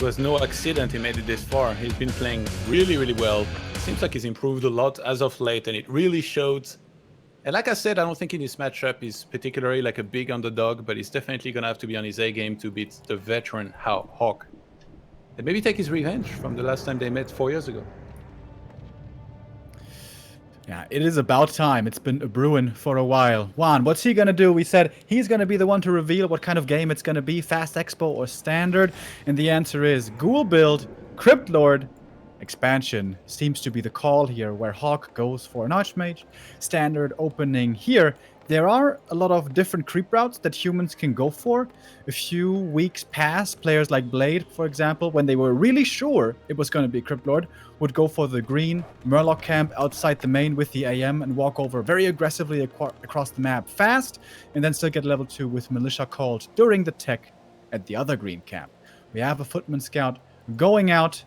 was no accident he made it this far. He's been playing really, really well. Seems like he's improved a lot as of late, and it really showed. And like I said, I don't think in this matchup he's particularly like a big underdog, but he's definitely going to have to be on his A game to beat the veteran HawK. And maybe take his revenge from the last time they met 4 years ago. Yeah, it is about time. It's been brewing for a while. WaN, what's he going to do? We said he's going to be the one to reveal what kind of game it's going to be, Fast Expo or Standard. And the answer is Ghoul build, Crypt Lord, expansion seems to be the call here, where HawK goes for an Archmage. Standard opening here. There are a lot of different creep routes that humans can go for. A few weeks past, players like Blade, for example, when they were really sure it was going to be Crypt Lord, would go for the green Murloc camp outside the main with the AM and walk over very aggressively across the map fast, and then still get level 2 with Militia called during the tech at the other green camp. We have a Footman Scout going out.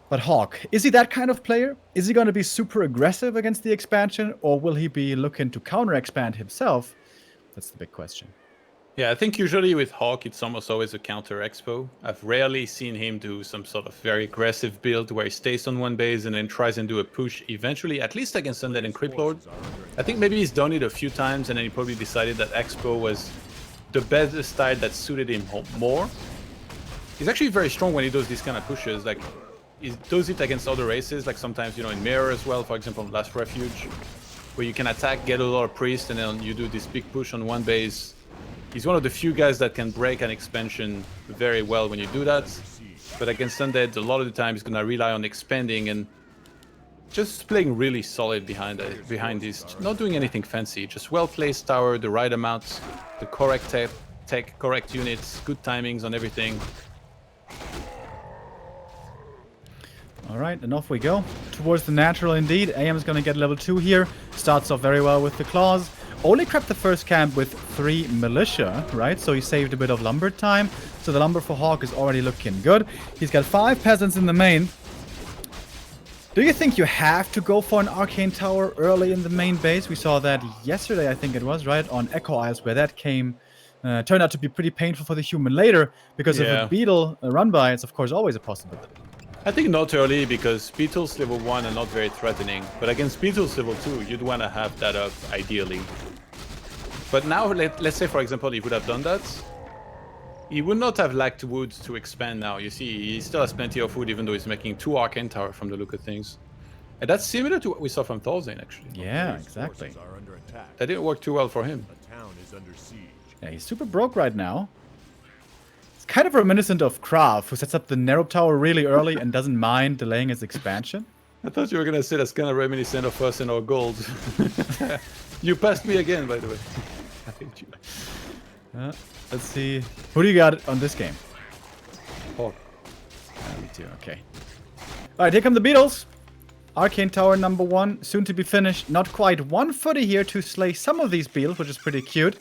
But HawK, is he that kind of player? Is he going to be super aggressive against the expansion, or will he be looking to counter-expand himself? That's the big question. Yeah, I think usually with HawK, it's almost always a counter expo. I've rarely seen him do some sort of very aggressive build where he stays on one base and then tries and do a push eventually, at least against Undead and Crypt Lord. I think maybe he's done it a few times and then he probably decided that expo was the best style that suited him more. He's actually very strong when he does these kind of pushes. Like, he does it against other races, like sometimes, you know, in Mirror as well, for example, Last Refuge, where you can attack, get a lot of Priest, and then you do this big push on one base. He's one of the few guys that can break an expansion very well when you do that. But against Undead, a lot of the time he's going to rely on expanding and just playing really solid behind this. Not doing anything fancy, just well-placed tower, the right amount, the correct tech, correct units, good timings on everything. Alright, and off we go. Towards the natural indeed. AM is going to get level 2 here. Starts off very well with the claws. Only crept the first camp with 3 militia, right? So he saved a bit of lumber time. So the lumber for HawK is already looking good. He's got 5 peasants in the main. Do you think you have to go for an Arcane Tower early in the main base? We saw that yesterday, I think it was, right? On Echo Isles, where that came... turned out to be pretty painful for the human later. Because of a beetle run by, it's of course always a possibility. I think not early, because beetles level 1 are not very threatening. But against beetles level 2, you'd want to have that up, ideally. But now, let's say, for example, he would have done that. He would not have lacked wood to expand now. You see, he still has plenty of wood, even though he's making 2 Arcane Tower from the look of things. And that's similar to what we saw from Thorzain, actually. Yeah, exactly. That didn't work too well for him. Yeah, he's super broke right now. It's kind of reminiscent of Krav, who sets up the Nerub Tower really early and doesn't mind delaying his expansion. I thought you were going to say that's kind of reminiscent of us and our gold. You passed me again, by the way. I hate you. Let's see. Who do you got on this game? HawK. Me too, okay. Alright, here come the Beatles. Arcane Tower number 1, soon to be finished. Not quite 1 footy here to slay some of these beetles, which is pretty cute.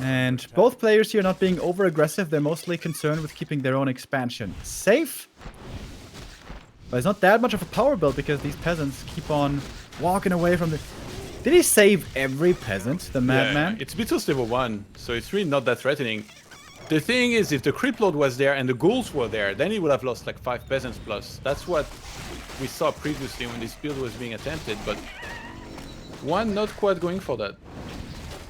And both players here not being over-aggressive. They're mostly concerned with keeping their own expansion safe. But it's not that much of a power build because these peasants keep on walking away from the... Did he save every peasant, the madman? Yeah, it's Beetles level 1, so it's really not that threatening. The thing is, if the Crypt Lord was there and the ghouls were there, then he would have lost like 5 peasants plus. That's what we saw previously when this build was being attempted, but WaN not quite going for that.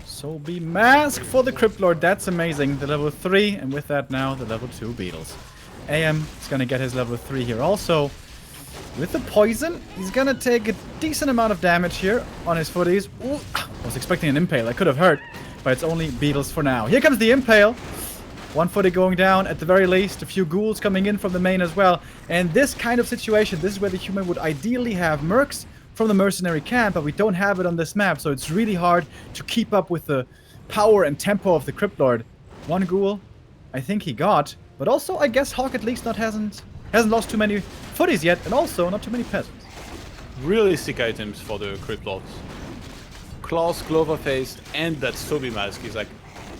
So be mask for the Crypt Lord, that's amazing. The level 3, and with that now, the level 2 beetles. AM is going to get his level 3 here also. With the poison, he's going to take a decent amount of damage here on his footies. Ooh, I was expecting an impale, that could have hurt, but it's only beetles for now. Here comes the impale. 1 footy going down, at the very least. A few ghouls coming in from the main as well. And this kind of situation, this is where the human would ideally have mercs from the mercenary camp, but we don't have it on this map, so it's really hard to keep up with the power and tempo of the Crypt Lord. 1 ghoul, I think he got, but also I guess HawK at least hasn't lost too many footies yet, and also not too many peasants. Really sick items for the Crypt Lords. Claws, Clover Face, and that Sobi Mask is like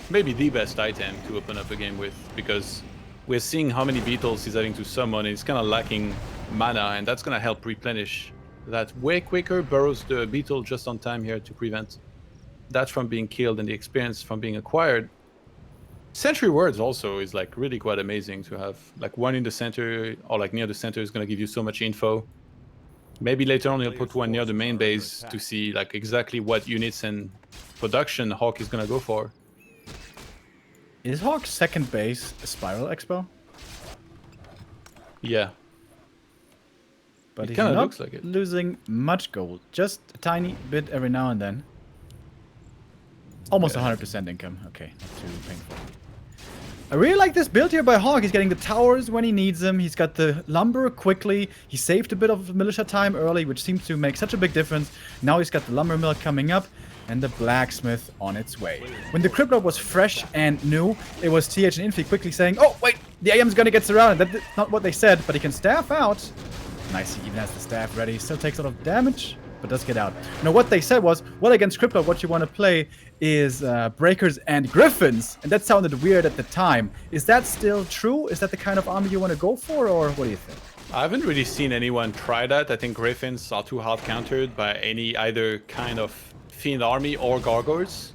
maybe the best item to open up a game with, because we're seeing how many beetles he's having to summon, and he's kind of lacking mana, and that's going to help replenish that way quicker. Burrows the beetle just on time here to prevent that from being killed and the experience from being acquired. Sentry wards also is like really quite amazing to have. Like one in the center or like near the center is gonna give you so much info. Maybe later on you'll put one near the main base to see like exactly what units and production HawK is gonna go for. Is HawK's second base a Spiral Expo? Yeah. But It he's kinda not looks like it. losing much gold. Just a tiny bit every now and then. Almost 100% income. Okay, not too painful. I really like this build here by HawK. He's getting the towers when he needs them. He's got the lumber quickly. He saved a bit of militia time early, which seems to make such a big difference. Now he's got the lumber mill coming up and the blacksmith on its way. When the Crypto was fresh and new, it was TH and Infi quickly saying, oh, wait, the AM's gonna get surrounded. That's not what they said, but he can staff out. Nice, he even has the staff ready. Still takes a lot of damage, but does get out. Now, what they said was, well, against Crypto, what you want to play is Breakers and Griffins. And that sounded weird at the time. Is that still true? Is that the kind of army you want to go for, or what do you think? I haven't really seen anyone try that. I think Griffins are too hard countered by any either kind of Fiend army or Gargoyles.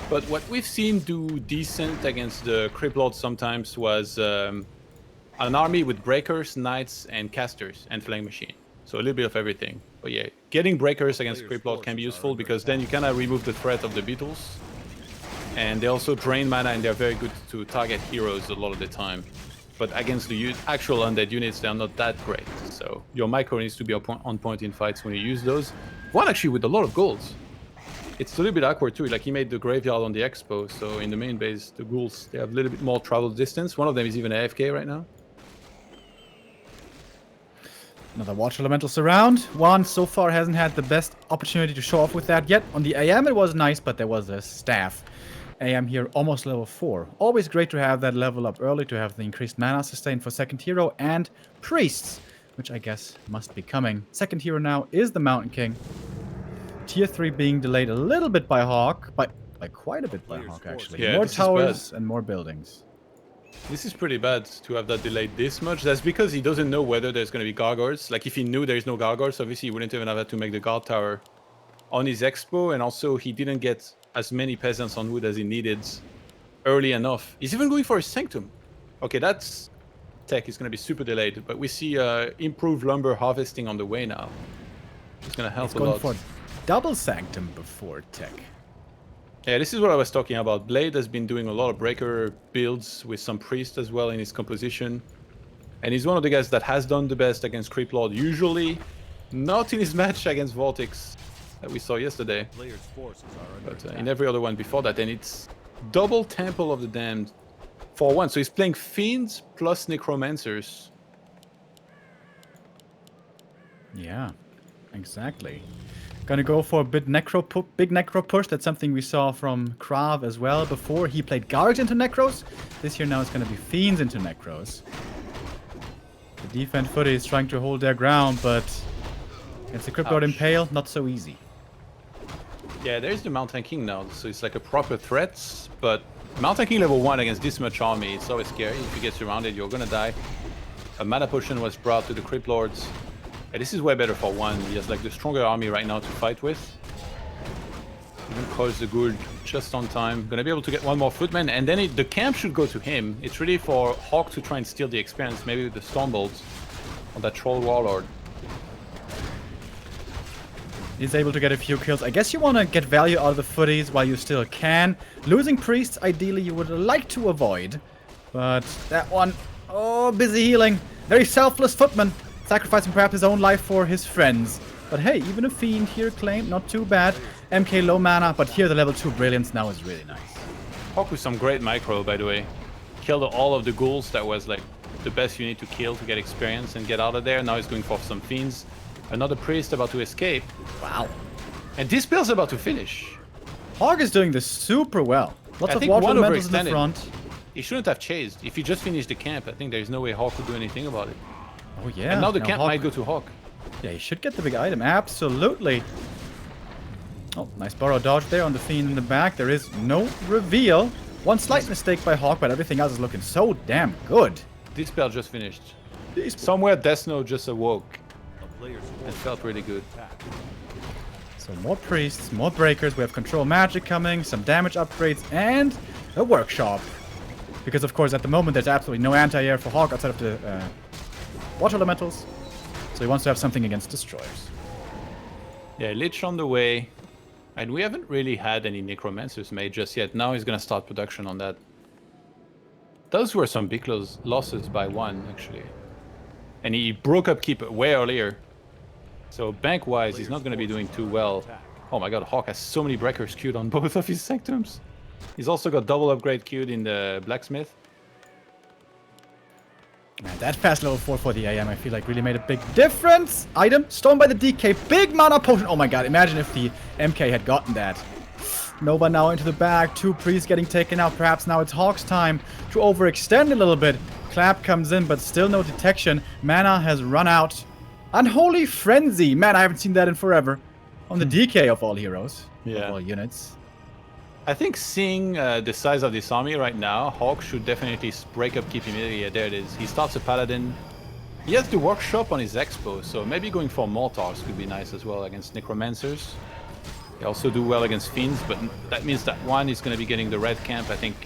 But what we've seen do decent against the Crypt Lord sometimes was an army with Breakers, Knights, and Casters, and Flying Machine. So a little bit of everything. But yeah, getting Breakers against Crypt Lord can be useful because then you kind of remove the threat of the Beetles. And they also drain mana and they're very good to target heroes a lot of the time. But against the actual undead units, they're not that great. So your micro needs to be on point in fights when you use those. One actually with a lot of golds. It's a little bit awkward too, like he made the graveyard on the expo, so in the main base, the ghouls, they have a little bit more travel distance. One of them is even AFK right now. Another Water Elemental Surround. WaN so far hasn't had the best opportunity to show off with that yet. On the AM it was nice, but there was a staff. AM here almost level 4. Always great to have that level up early, to have the increased mana sustain for second hero and priests, which I guess must be coming. Second hero now is the Mountain King. Tier 3 being delayed a little bit by HawK, by quite a bit by HawK actually. Yeah, more towers and more buildings. This is pretty bad to have that delayed this much. That's because he doesn't know whether there's going to be gargoyles. Like if he knew there's no gargoyles, obviously he wouldn't even have had to make the guard tower on his expo, and also he didn't get as many peasants on wood as he needed early enough. He's even going for a sanctum. Okay, that's tech is going to be super delayed, but we see improved lumber harvesting on the way now. It's going to help a lot. For double sanctum before tech. Yeah, this is what I was talking about. Blade has been doing a lot of breaker builds with some priest as well in his composition. And he's one of the guys that has done the best against Creep Lord. Usually not in his match against Vortex that we saw yesterday. But in every other one before that. And it's double Temple of the Damned for one. So he's playing Fiends plus Necromancers. Yeah, exactly. Gonna go for a big necro push. That's something we saw from Krav as well before. He played Gargs into Necros. This year now it's gonna be Fiends into Necros. The defense footy is trying to hold their ground, but against the Crypt Lord Impale, not so easy. Yeah, there's the Mountain King now, so it's like a proper threat, but Mountain King level 1 against this much army, it's always scary. If you get surrounded, you're gonna die. A mana potion was brought to the Crypt Lords. Yeah, this is way better for one. He has like the stronger army right now to fight with. Even close the Gould just on time. Gonna be able to get one more footman, and then the camp should go to him. It's really for HawK to try and steal the experience, maybe with the Stormbolts on that Troll Warlord. He's able to get a few kills. I guess you want to get value out of the footies while you still can. Losing priests, ideally, you would like to avoid. But that one, oh, busy healing. Very selfless footman. Sacrificing perhaps his own life for his friends. But hey, even a Fiend here claimed, not too bad. MK low mana, but here the level 2 Brilliance now is really nice. HawK with some great micro, by the way. Killed all of the ghouls. That was like the best you need to kill to get experience and get out of there. Now he's going for some Fiends. Another priest about to escape. Wow. And this build's about to finish. HawK is doing this super well. Lots of water elementals in the front. He shouldn't have chased. If he just finished the camp, I think there's no way HawK could do anything about it. Oh yeah. And now the camp might go to HawK. Yeah, he should get the big item. Absolutely. Oh, nice borrow dodge there on the Fiend in the back. There is no reveal. One slight mistake by HawK, but everything else is looking so damn good. This spell just finished. Somewhere Death Note just awoke. It felt really good. So more priests, more breakers. We have control magic coming, some damage upgrades, and a workshop. Because, of course, at the moment, there's absolutely no anti-air for HawK outside of the water elementals. So he wants to have something against destroyers. Yeah, Lich on the way. And we haven't really had any Necromancers made just yet. Now he's going to start production on that. Those were some big losses by WaN, actually. And he broke up Keep way earlier. So bank-wise, he's not going to be doing too well. Oh my god, HawK has so many breakers queued on both of his sectums. He's also got double upgrade queued in the Blacksmith. Man, that fast level 4 for the AM, I feel like really made a big difference. Item, stolen by the DK, big mana potion. Oh my god, imagine if the MK had gotten that. Nova now into the bag, 2 priests getting taken out. Perhaps now it's HawK's time to overextend a little bit. Clap comes in, but still no detection. Mana has run out. Unholy Frenzy. Man, I haven't seen that in forever. On the DK of all heroes. Yeah. Of all units. I think seeing the size of this army right now, HawK should definitely break up Keep immediately. Yeah, there it is. He starts a Paladin. He has the Workshop on his Expo, so maybe going for Mortars could be nice as well against Necromancers. They also do well against Fiends, but that means that one is going to be getting the red camp. I think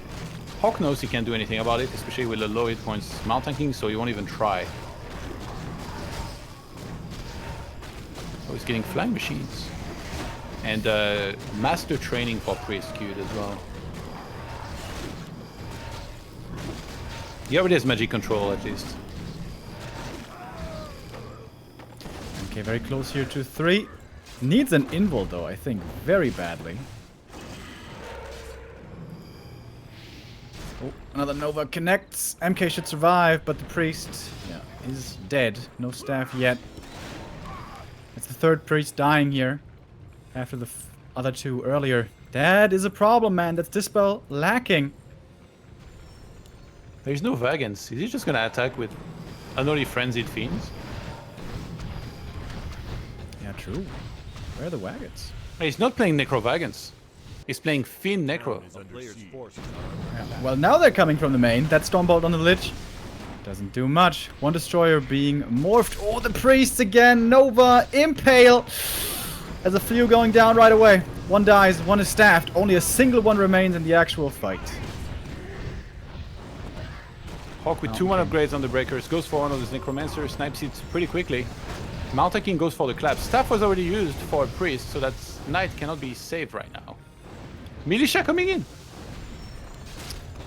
HawK knows he can't do anything about it, especially with the low hit points Mount tanking, so he won't even try. Oh, he's getting Flying Machines. And Master Training for Priest queued as well. He already has Magic Control at least. Okay, very close here to 3. Needs an invul though, I think, very badly. Oh, another Nova connects. MK should survive, but the priest, yeah, is dead. No staff yet. It's the 3rd priest dying here. After the other 2 earlier. That is a problem, man. That's Dispel lacking. There's no Vagans. Is he just gonna attack with Unholy Frenzied Fiends? Yeah, true. Where are the wagons? He's not playing Necro Vagans. He's playing Fiend Necro. Yeah. Well, now they're coming from the main. That Stormbolt on the Lich doesn't do much. One Destroyer being morphed. Oh, the priests again. Nova, Impale. There's a few going down right away. One dies, one is staffed. Only a single one remains in the actual fight. HawK with 2-1 upgrades on the breakers. Goes for one of those Necromancers. Snipes it pretty quickly. Mount King goes for the clap. Staff was already used for a priest, so that knight cannot be saved right now. Militia coming in.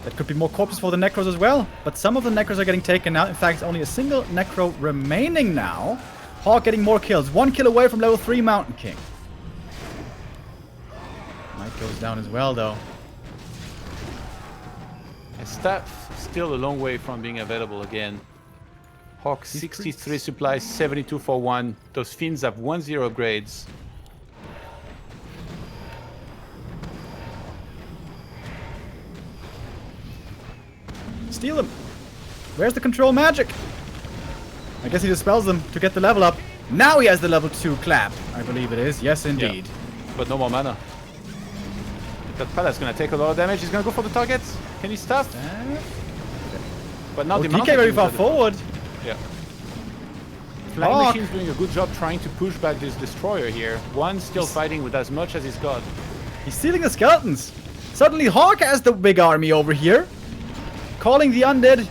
That could be more corpses for the Necros as well. But some of the Necros are getting taken out. In fact, it's only a single Necro remaining now. HawK getting more kills. 1 kill away from level 3 Mountain King. Knight goes down as well, though. And staff still a long way from being available again. HawK 63 supplies, 72 for 1. Those Fiends have 1-0 upgrades. Steal them. Where's the control magic? I guess he dispels them to get the level up. Now he has the level 2 clap. I believe it is. Yes, indeed. Yeah, but no more mana. That Pala's gonna take a lot of damage. He's gonna go for the targets. Can he stop? But now the DK very far forward. Yeah. Flying Machine's doing a good job trying to push back this Destroyer here. One still fighting with as much as he's got. He's stealing the skeletons. Suddenly HawK has the big army over here. Calling the undead,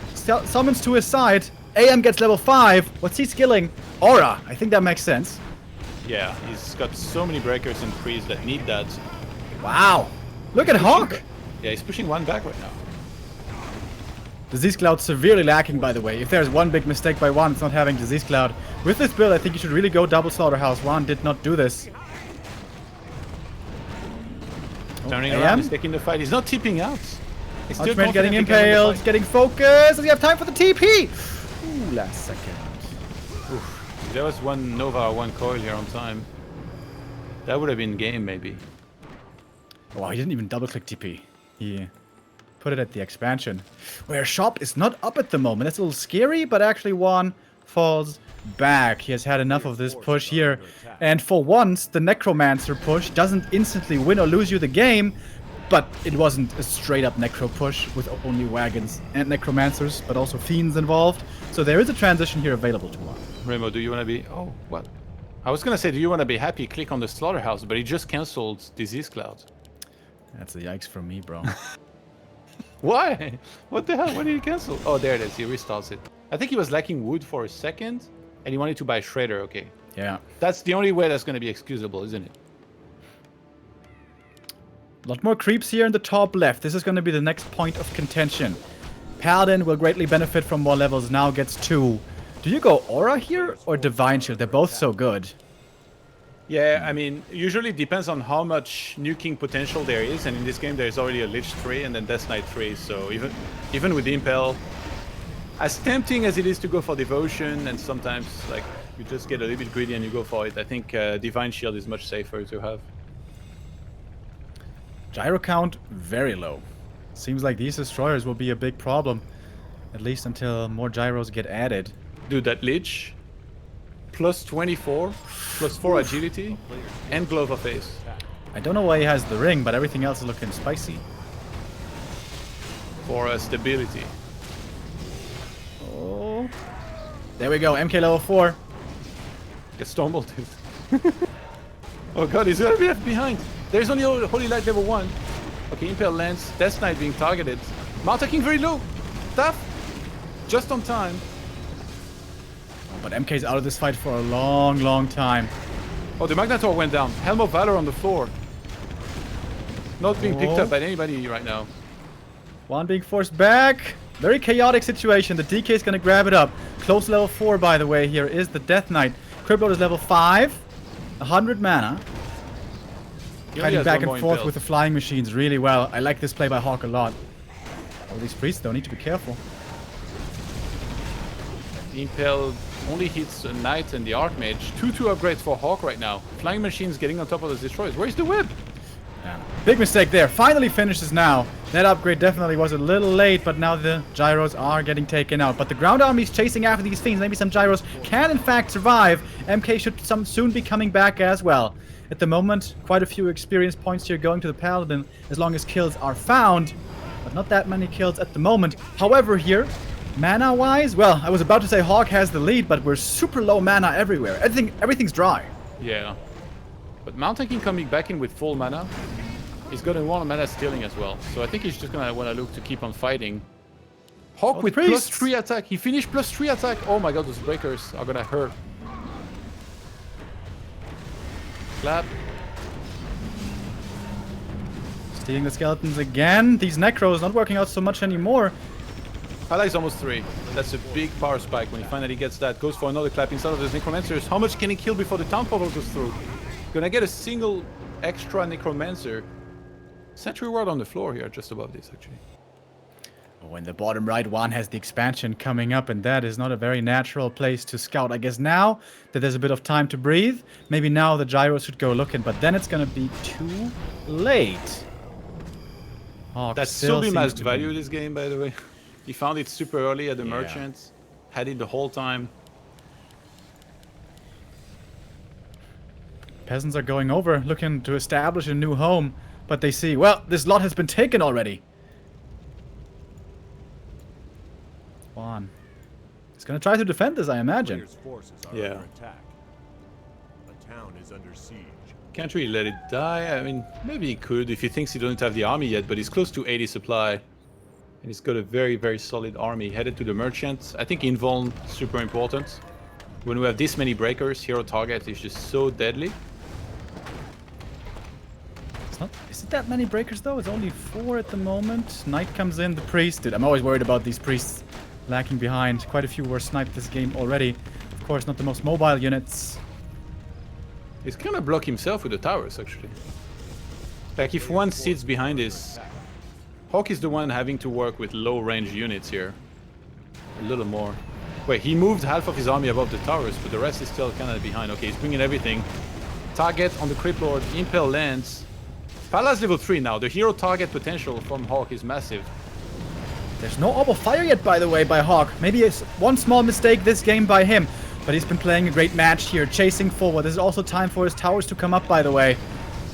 summons to his side. AM gets level 5. What's he skilling? Aura. I think that makes sense. Yeah, he's got so many breakers and priests that need that. Wow. Look at HawK. Yeah, he's pushing one back right now. Disease Cloud severely lacking, by the way. If there's one big mistake by WaN, it's not having Disease Cloud. With this build, I think you should really go double Slaughterhouse. WaN did not do this. Turning around, he's taking the fight. He's not tipping out. He's still getting impaled, getting focused. Does he have time for the TP? Ooh, last second. Oof. If there was one Nova or one Coil here on time, that would have been game, maybe. Oh, he didn't even double-click TP. He put it at the expansion. Where Shop is not up at the moment. That's a little scary, but actually WaN falls back. He has had enough of this push here. And for once, the Necromancer push doesn't instantly win or lose you the game, but it wasn't a straight-up Necro push with only wagons and Necromancers, but also Fiends involved. So there is a transition here available to WaN. Remo, do you want to be... Oh, what? I was going to say, do you want to be happy? Click on the Slaughterhouse, but he just cancelled Disease Cloud. That's a yikes from me, bro. Why? What the hell? Why did he cancel? Oh, there it is. He restarts it. I think he was lacking wood for a second, and he wanted to buy Shredder. Okay. Yeah. That's the only way that's going to be excusable, isn't it? A lot more creeps here in the top left. This is going to be the next point of contention. Paladin will greatly benefit from more levels. Now gets 2. Do you go Aura here or Divine Shield? They're both so good. Yeah, I mean, usually it depends on how much nuking potential there is, and in this game there's already a Lich 3 and then Death Knight 3, so even with Impel, as tempting as it is to go for Devotion, and sometimes like you just get a little bit greedy and you go for it, I think Divine Shield is much safer to have. Gyro count very low. Seems like these destroyers will be a big problem, at least until more gyros get added. Dude, that Lich, plus 24, plus 4 agility, and Glove of Ace. I don't know why he has the ring, but everything else is looking spicy. For stability. Oh. There we go, MK level 4. Get Stormbolted. Oh god, he's gonna be left behind. There's only Holy Light level 1. Okay, Impel lands, Death Knight being targeted. Mount King very low. Tough. Just on time. But MK's out of this fight for a long, long time. Oh, the Magnetor went down. Helm of Valor on the floor. Not being picked up by anybody right now. WaN being forced back. Very chaotic situation. The DK is going to grab it up. Close level 4, by the way. Here is the Death Knight. Crippler is level 5. 100 mana. Fighting back and forth with the flying machines really well. I like this play by HawK a lot. All these priests, though, need to be careful. Impel only hits a Knight and the Archmage. 2-2 upgrades for HawK right now. Flying machines getting on top of the destroyers. Where's the whip? Yeah. Big mistake there. Finally finishes now. That upgrade definitely was a little late, but now the gyros are getting taken out. But the ground army is chasing after these fiends. Maybe some gyros can in fact survive. MK should soon be coming back as well. At the moment, quite a few experience points here going to the Paladin as long as kills are found. But not that many kills at the moment. However here, mana-wise, well, I was about to say HawK has the lead, but we're super low mana everywhere. Everything's dry. Yeah. But Mountain King coming back in with full mana, he's going to want mana stealing as well. So I think he's just going to want to look to keep on fighting. HawK with plus 3 attack. He finished plus 3 attack. Oh my god, those breakers are going to hurt. Clap. Stealing the skeletons again. These Necros not working out so much anymore. Highlight's almost 3. That's a big power spike when he finally gets that. Goes for another clap inside of those Necromancers. How much can he kill before the Town Portal goes through? Gonna get a single extra Necromancer. Sentry Ward on the floor here, just above this actually. Oh, in the bottom right, WaN has the expansion coming up, and that is not a very natural place to scout. I guess now that there's a bit of time to breathe, maybe now the gyros should go looking, but then it's gonna be too late. HawK That's Sublima's has value this game, by the way. He found it super early at the merchants, had it the whole time. Peasants are going over, looking to establish a new home, but they see, well, this lot has been taken already. WaN. He's gonna try to defend this, I imagine. Yeah. Can't really let it die. I mean, maybe he could if he thinks he doesn't have the army yet, but he's close to 80 supply. And he's got a very, very solid army headed to the merchants. I think invuln super important. When we have this many breakers, hero target is just so deadly. Is it that many breakers though? It's only 4 at the moment. Knight comes in, the priest. Dude, I'm always worried about these priests lacking behind. Quite a few were sniped this game already. Of course, not the most mobile units. He's gonna block himself with the towers, actually. Like, if one sits behind this, HawK is the one having to work with low-range units here. A little more. Wait, he moved half of his army above the towers, but the rest is still kind of behind. Okay, he's bringing everything. Target on the Crypt Lord. Impel lands. Pala's level 3 now. The hero target potential from HawK is massive. There's no orb of fire yet, by the way, by HawK. Maybe it's one small mistake this game by him. But he's been playing a great match here, chasing forward. This is also time for his towers to come up, by the way.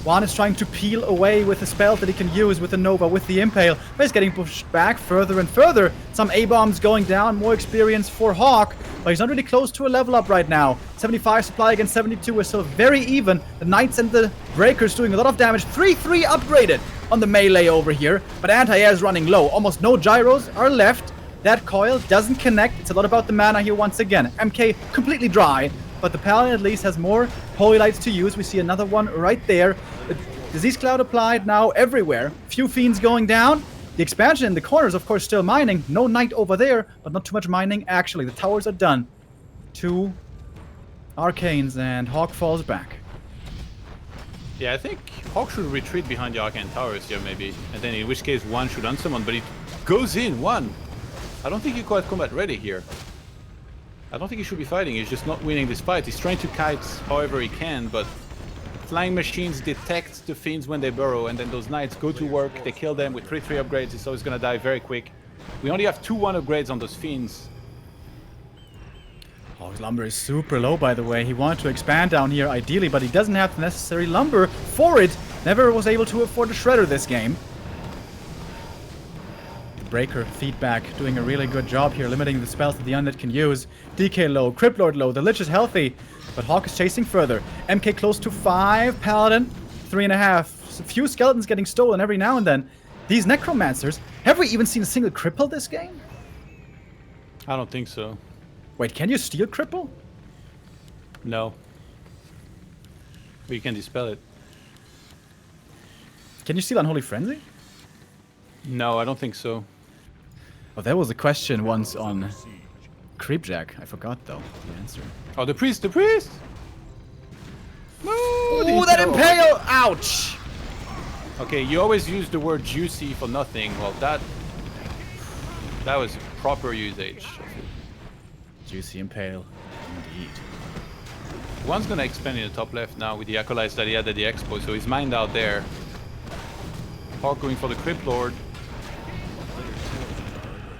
WaN is trying to peel away with the spells that he can use with the Nova, with the Impale. But he's getting pushed back further and further. Some A-bombs going down, more experience for HawK. But he's not really close to a level up right now. 75 supply against 72 is still very even. The Knights and the Breakers doing a lot of damage. 3-3 upgraded. on the melee over here, but anti-air is running low. Almost no gyros are left. That coil doesn't connect. It's a lot about the mana here once again. MK completely dry, but the Paladin at least has more Holy Lights to use. We see another one right there. Disease Cloud applied now everywhere. Few Fiends going down. The expansion in the corners, of course, still mining. No Knight over there, but not too much mining actually. The towers are done. 2 Arcanes, and HawK falls back. Yeah, I think HawK should retreat behind the Arcane Towers here, maybe. And then in which case, WaN should unsummon, but it goes in, WaN. I don't think he's quite combat ready here. I don't think he should be fighting, he's just not winning this fight. He's trying to kite however he can, but Flying Machines detect the Fiends when they burrow, and then those Knights go to work, they kill them with 3/3 upgrades, so he's gonna die very quick. We only have 2/1 upgrades on those Fiends. HawK's lumber is super low, by the way. He wanted to expand down here ideally, but he doesn't have the necessary lumber for it. Never was able to afford a Shredder this game. Breaker feedback doing a really good job here, limiting the spells that the Undead can use. DK low, Crypt Lord low, the Lich is healthy, but HawK is chasing further. MK close to 5, Paladin 3.5. A few skeletons getting stolen every now and then. These Necromancers, have we even seen a single cripple this game? I don't think so. Wait, can you steal cripple? No. But you can dispel it. Can you steal Unholy Frenzy? No, I don't think so. Oh, there was a question once on Creepjack. I forgot, though, the answer. Oh, the priest, the priest! No! Ooh, that impale! Ouch! Okay, you always use the word juicy for nothing. Well, that was proper usage. Juicy impale, indeed. One's gonna expand in the top left now with the acolytes that he had at the expo, so he's mined out there. HawK going for the Crypt Lord.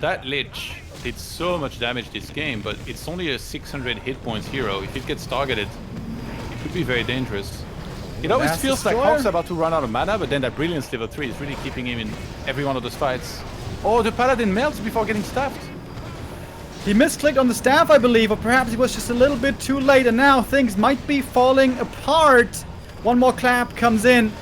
That Lich did so much damage this game, but it's only a 600 hit points hero. If it gets targeted, it could be very dangerous. It always feels like HawK's about to run out of mana, but then that Brilliance level 3 is really keeping him in every one of those fights. Oh, the Paladin melts before getting stabbed. He misclicked on the staff, I believe, or perhaps he was just a little bit too late, and now things might be falling apart. One more clap comes in.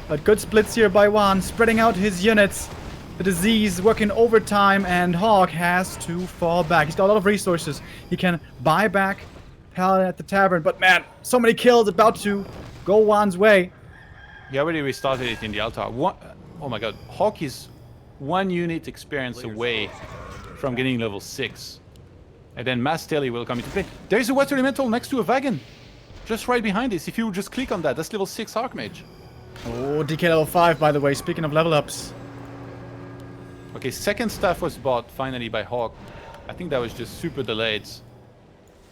But good splits here by WaN, spreading out his units. The disease working overtime, and HawK has to fall back. He's got a lot of resources. He can buy back Paladin at the tavern, but man, so many kills about to go WaN's way. He already restarted it in the altar. Oh my god, HawK is 1 unit experience away from getting level 6. And then Mass Telly will come into play. There's a Water Elemental next to a wagon. Just right behind this. If you just click on that, that's level 6 Archmage. Oh, DK level 5, by the way, speaking of level ups. Okay, second staff was bought finally by HawK. I think that was just super delayed.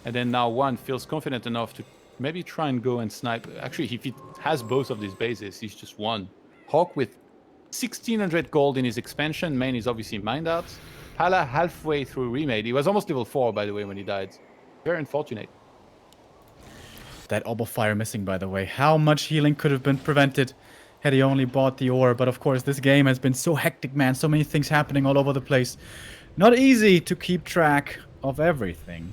And then now WaN feels confident enough to maybe try and go and snipe. Actually, if he has both of these bases, he's just won. HawK with 1600 gold in his expansion. Main is obviously mined out. Pala halfway through remade. He was almost level 4, by the way, when he died. Very unfortunate. That Orb of Fire missing, by the way. How much healing could have been prevented had he only bought the orb? But of course, this game has been so hectic, man. So many things happening all over the place. Not easy to keep track of everything.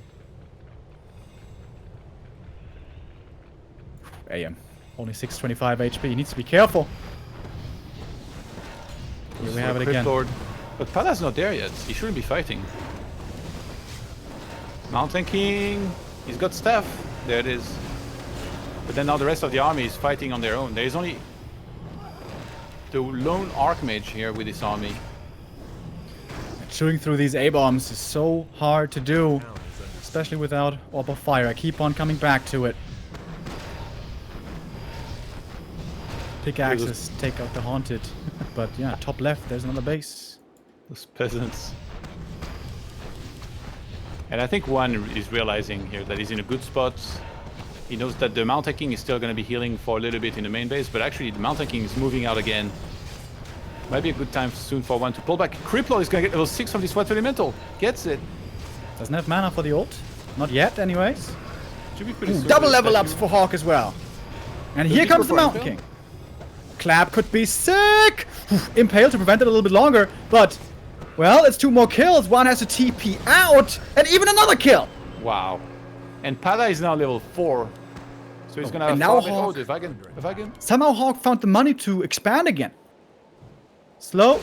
AM. Only 625 HP. He needs to be careful. Here we have it again. Lord. But Pala's not there yet. He shouldn't be fighting. Mountain King. He's got staff. There it is. But then now the rest of the army is fighting on their own. There is only the lone Archmage here with his army. Shooting through these A-bombs is so hard to do. Especially without Orb of Fire. I keep on coming back to it. Pickaxes take out the Haunted. But yeah, top left, there's another base. Those peasants. And I think WaN is realizing here that he's in a good spot. He knows that the Mountain King is still going to be healing for a little bit in the main base, but actually the Mountain King is moving out again. Might be a good time soon for WaN to pull back. Crypt Lord is going to get level 6 from this Water Elemental. Gets it. Doesn't have mana for the ult. Not yet, anyways. Should be pretty soon. Double level ups for HawK as well. And here comes the Mountain King. Clap could be sick! Impale to prevent it a little bit longer, but... Well, it's 2 more kills. WaN has to TP out, and even another kill! Wow. And Pala is now level 4. So he's gonna and now farm it. HawK. Oh, the wagon. Somehow HawK found the money to expand again. Slow.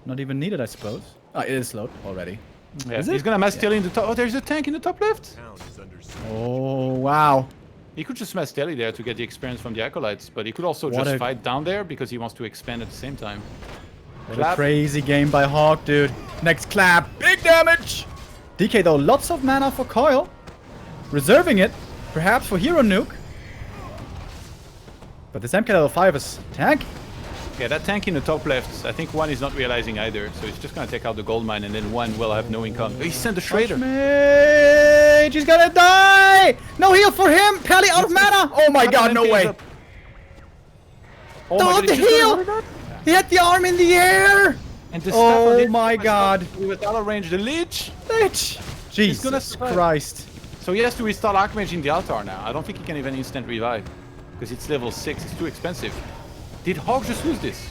Not even needed, I suppose. Ah, it is slowed already. Yeah, Is he's it? gonna mass Telly in the top. Oh, there's a tank in the top left. Oh, wow. He could just mass Telly there to get the experience from the acolytes, but he could also What just a- fight down there because he wants to expand at the same time. What Clap. a crazy game by HawK, dude. Next clap. Big damage. DK, though, lots of mana for Coil. Reserving it, perhaps for Hero Nuke. But this MK level 5 is tanky. Yeah, that tank in the top left, I think WaN is not realizing either, so he's just gonna take out the gold mine and then WaN will have no income. Oh, he sent the Shredder. Mage, he's gonna die! No heal for him! Pally out of mana! Oh my god, no way! Oh Oh, my the god, heal! He had the arm in the air! And the Oh staff on my the god. with out of range, the Lich! Lich! Jesus gonna survive. Christ. So he has to restart Archmage in the altar now. I don't think he can even instant revive. Because it's level 6, it's too expensive. Did HawK just lose this?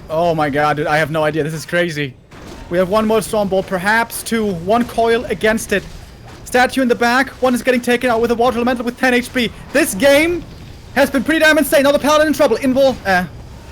Oh my god, dude, I have no idea. This is crazy. We have one more Stormbolt, perhaps two. One Coil against it. Statue in the back. One is getting taken out with a Water Elemental with 10 HP. This game has been pretty damn insane. Now the Paladin in trouble.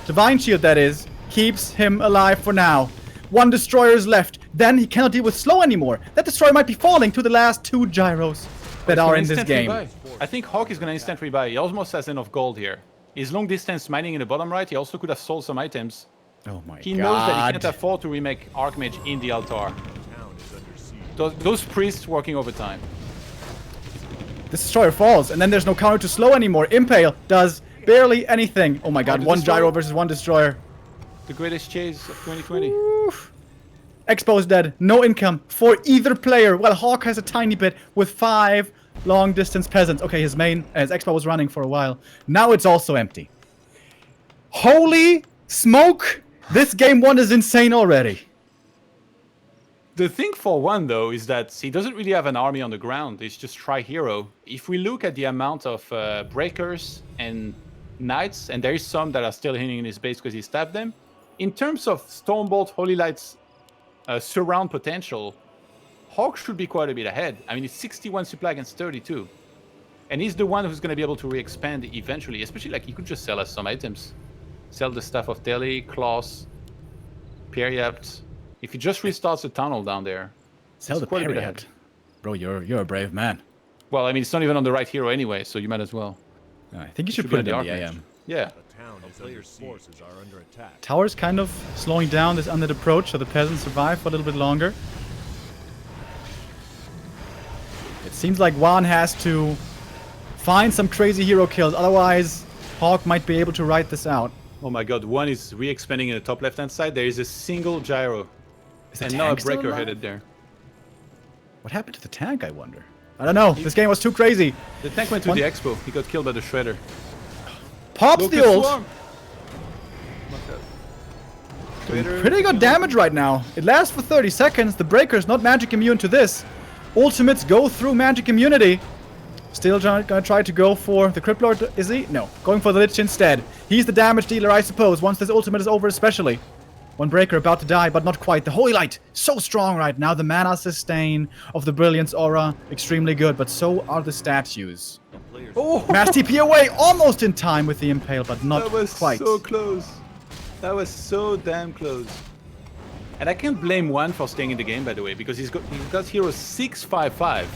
Divine Shield, that is, keeps him alive for now. One Destroyer is left. Then he cannot deal with slow anymore. That Destroyer might be falling to the last two gyros that are in this game. I think HawK is gonna instant rebuy. He almost has enough gold here. He's long distance mining in the bottom right. He also could have sold some items. Oh my god. He knows that he can't afford to remake Archmage in the altar. Those priests working overtime. This Destroyer falls, and then there's no counter to slow anymore. Impale does barely anything. Oh my god, the one Destroyer. gyro versus one Destroyer. The greatest chase of 2020. Oof. Expo is dead. No income for either player. Well, HawK has a tiny bit with 5 long-distance peasants. Okay, his Expo was running for a while. Now it's also empty. Holy smoke! This game 1 is insane already. The thing for WaN though is that he doesn't really have an army on the ground. It's just tri-hero. If we look at the amount of breakers and knights, and there is some that are still hitting in his base because he stabbed them. In terms of Stormbolt, Holy Light's surround potential, HawK should be quite a bit ahead. I mean, it's 61 supply against 32. And he's the one who's going to be able to re-expand eventually. Especially, like, he could just sell us some items. Sell the Staff of Telly, Klaus, Peryapt. If he just restarts the tunnel down there, Sell the quite a bit ahead. Peryapt. Bro, you're a brave man. Well, I mean, it's not even on the right hero anyway, so you might as well. I think you should Should put be it on in the the Archmage. AM. Yeah. Players' forces are under attack. Tower's kind of slowing down this undead approach, so the peasants survive for a little bit longer. It seems like WaN has to find some crazy hero kills, otherwise HawK might be able to ride this out. Oh my god, one is re-expanding in the top left-hand side. There is a single gyro. Is the And now a tank still breaker alive? headed there. What happened to the tank, I wonder? I don't know. This game was too crazy. The tank went to the expo. He got killed by the shredder. Pops Look the at ult. Swarm. Doing pretty good damage right now. It lasts for 30 seconds. The breaker's not magic immune to this. Ultimates go through magic immunity. Still gonna try to go for the Crypt Lord, is he? No. Going for the Lich instead. He's the damage dealer, I suppose, once this ultimate is over especially. One breaker about to die, but not quite. The Holy Light, so strong right now. The mana sustain of the Brilliance Aura, extremely good, but so are the statues. Oh, Mass TP away, almost in time with the Impale, but not that was quite. so close. That was so damn close. And I can't blame WaN for staying in the game, by the way, because he's got hero 655.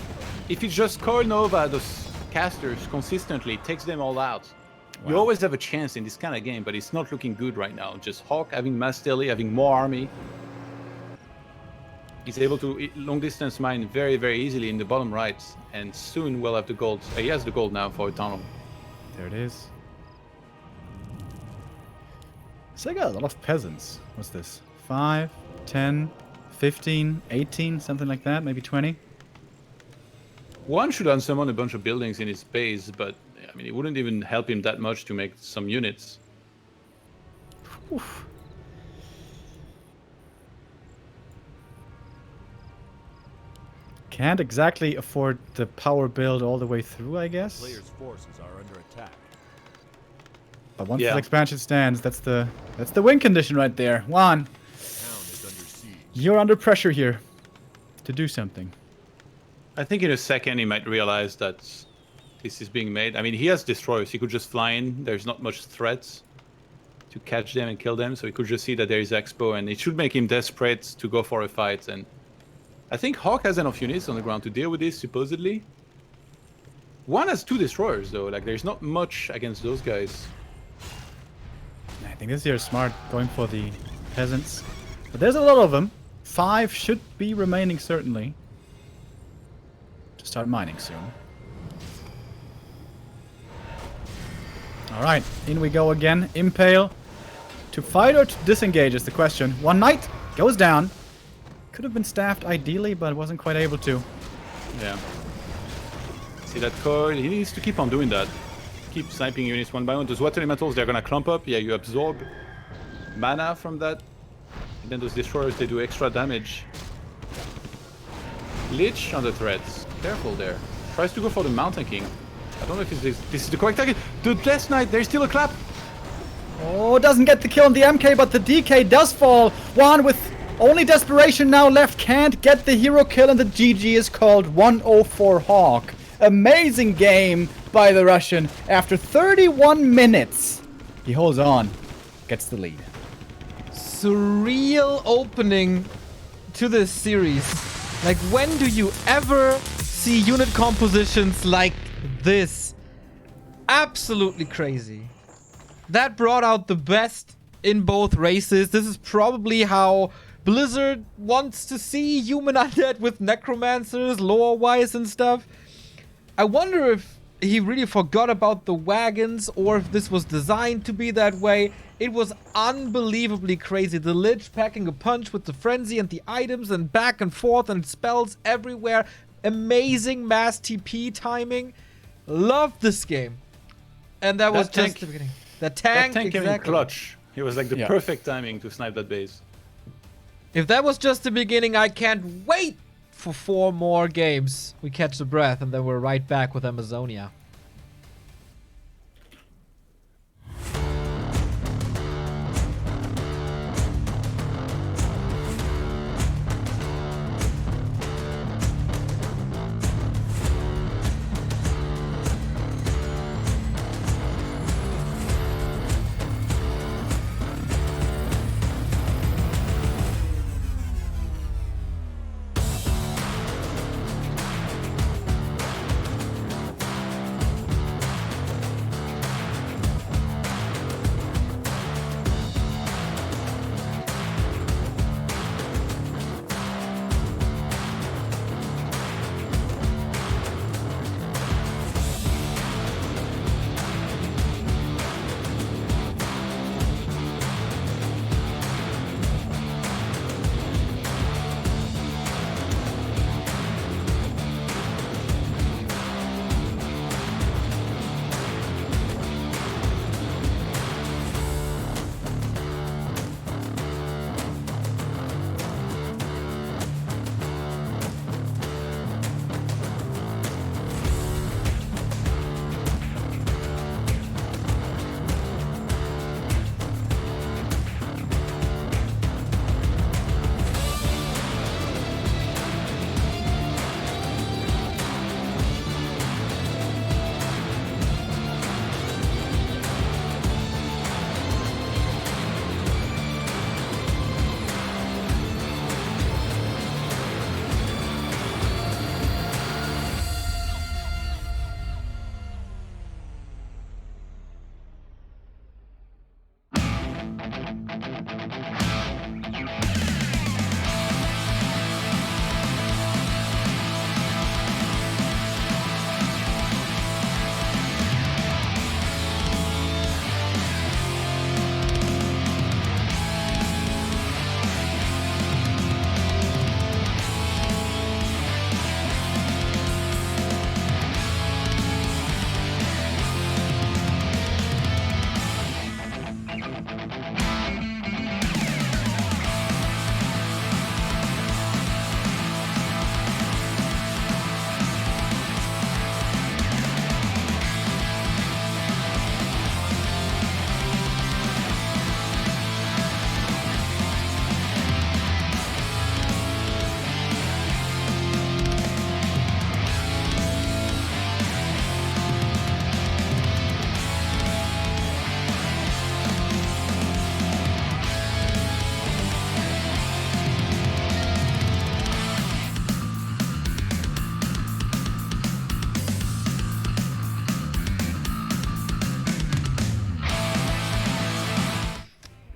If you just Coil Nova those casters consistently, takes them all out. You always have a chance in this kind of game, but it's not looking good right now. Just HawK having Mass Telly, having more army. He's able to long distance mine very, very easily in the bottom right, and soon we'll have the gold. He has the gold now for a tunnel. There it is. So I got a lot of peasants. What's this? 5, 10, 15, 18, something like that, maybe 20. WaN should unsummon a bunch of buildings in his base, but I mean, it wouldn't even help him that much to make some units. Oof. Can't exactly afford the power build all the way through, I guess. Players' forces are under attack. But once Yeah. the expansion stands, that's the win condition right there. WaN, Town is under siege. you're under pressure here to do something. I think in a second he might realize that this is being made. I mean, he has destroyers. He could just fly in. There's not much threats to catch them and kill them, so he could just see that there is Expo, and it should make him desperate to go for a fight. And I think HawK has enough units on the ground to deal with this, supposedly. WaN has 2 destroyers, though. Like, there's not much against those guys. I think this year is smart, going for the peasants. But there's a lot of them. 5 should be remaining, certainly. To start mining soon. Alright, in we go again. Impale. To fight or to disengage is the question. One knight goes down. Could have been staffed ideally, but wasn't quite able to. Yeah. See that core? He needs to keep on doing that. Keep sniping units one by one. Those water elementals, they're gonna clump up. Yeah, you absorb mana from that. And then those destroyers, they do extra damage. Lich on the threads. Careful there. Tries to go for the Mountain King. I don't know if this is the correct target. The Death Knight, there's still a clap. Oh, doesn't get the kill on the MK, but the DK does fall. WaN with only desperation now left can't get the hero kill, and the GG is called 104 HawK. Amazing game by the Russian. After 31 minutes, he holds on, gets the lead. Surreal opening to this series. Like, when do you ever see unit compositions like this? Absolutely crazy. That brought out the best in both races. This is probably how Blizzard wants to see human undead with necromancers, lore-wise and stuff. I wonder if he really forgot about the wagons or if this was designed to be that way. It was unbelievably crazy. The Lich packing a punch with the frenzy and the items and back and forth and spells everywhere. Amazing mass TP timing. Love this game. And that was just the beginning. The tank came in exactly. clutch. It was like the perfect timing to snipe that base. If that was just the beginning, I can't wait for 4 more games. We catch the breath and then we're right back with Amazonia.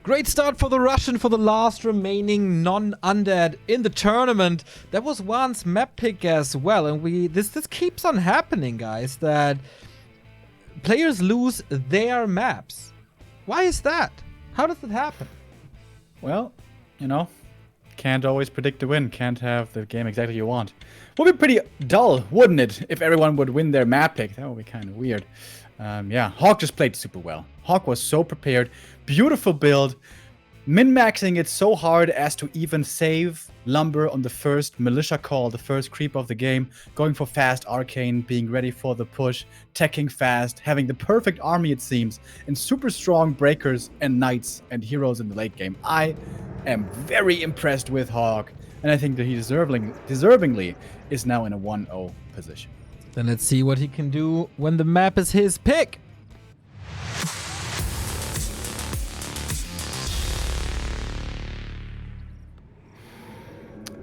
Great start for the Russian for the last remaining non-undead in the tournament. That was WAN's map pick as well, and this keeps on happening, guys, that players lose their maps. Why is that? How does it happen? Well, you know, can't always predict the win. Can't have the game exactly you want. Would be pretty dull, wouldn't it, if everyone would win their map pick? That would be kind of weird. Yeah, HawK just played super well. HawK was so prepared. Beautiful build. Min-maxing it so hard as to even save Lumber on the first militia call, the first creep of the game. Going for fast arcane, being ready for the push, teching fast, having the perfect army it seems, and super strong breakers and knights and heroes in the late game. I am very impressed with HawK, and I think that he deservingly is now in a 1-0 position. Then let's see what he can do when the map is his pick.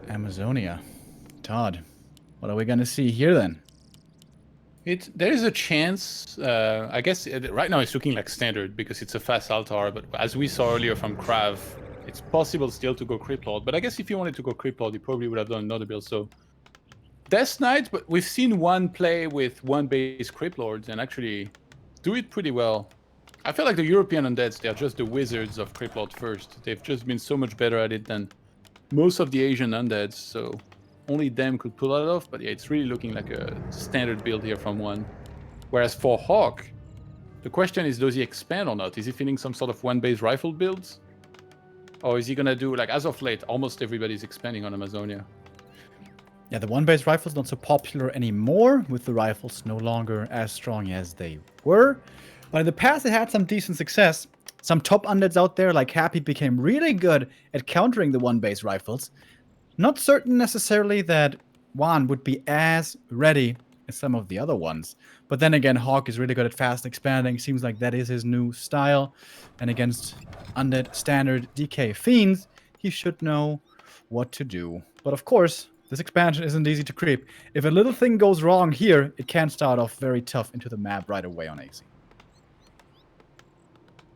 Amazonia. Todd, what are we going to see here then? There is a chance, I guess right now it's looking like standard because it's a fast altar, but as we saw earlier from Krav, it's possible still to go Crypt Lord. But I guess if you wanted to go Crypt Lord, you probably would have done another build. So Death Knight, but we've seen one play with one base Crypt Lords and actually do it pretty well. I feel like the European Undeads, they're just the wizards of Crypt Lord first. They've just been so much better at it than most of the Asian Undeads, so only them could pull it off. But yeah, it's really looking like a standard build here from one. Whereas for HawK, the question is, does he expand or not? Is he feeling some sort of one-base rifle builds? Or is he gonna do, like, as of late, almost everybody's expanding on Amazonia. Yeah, the one-base rifle's not so popular anymore, with the rifles no longer as strong as they were. But in the past, it had some decent success. Some top undeads out there, like Happy, became really good at countering the one-base rifles. Not certain necessarily that WaN would be as ready as some of the other ones. But then again, HawK is really good at fast expanding. Seems like that is his new style. And against undead standard DK fiends, he should know what to do. But of course, this expansion isn't easy to creep. If a little thing goes wrong here, it can start off very tough into the map right away on AC.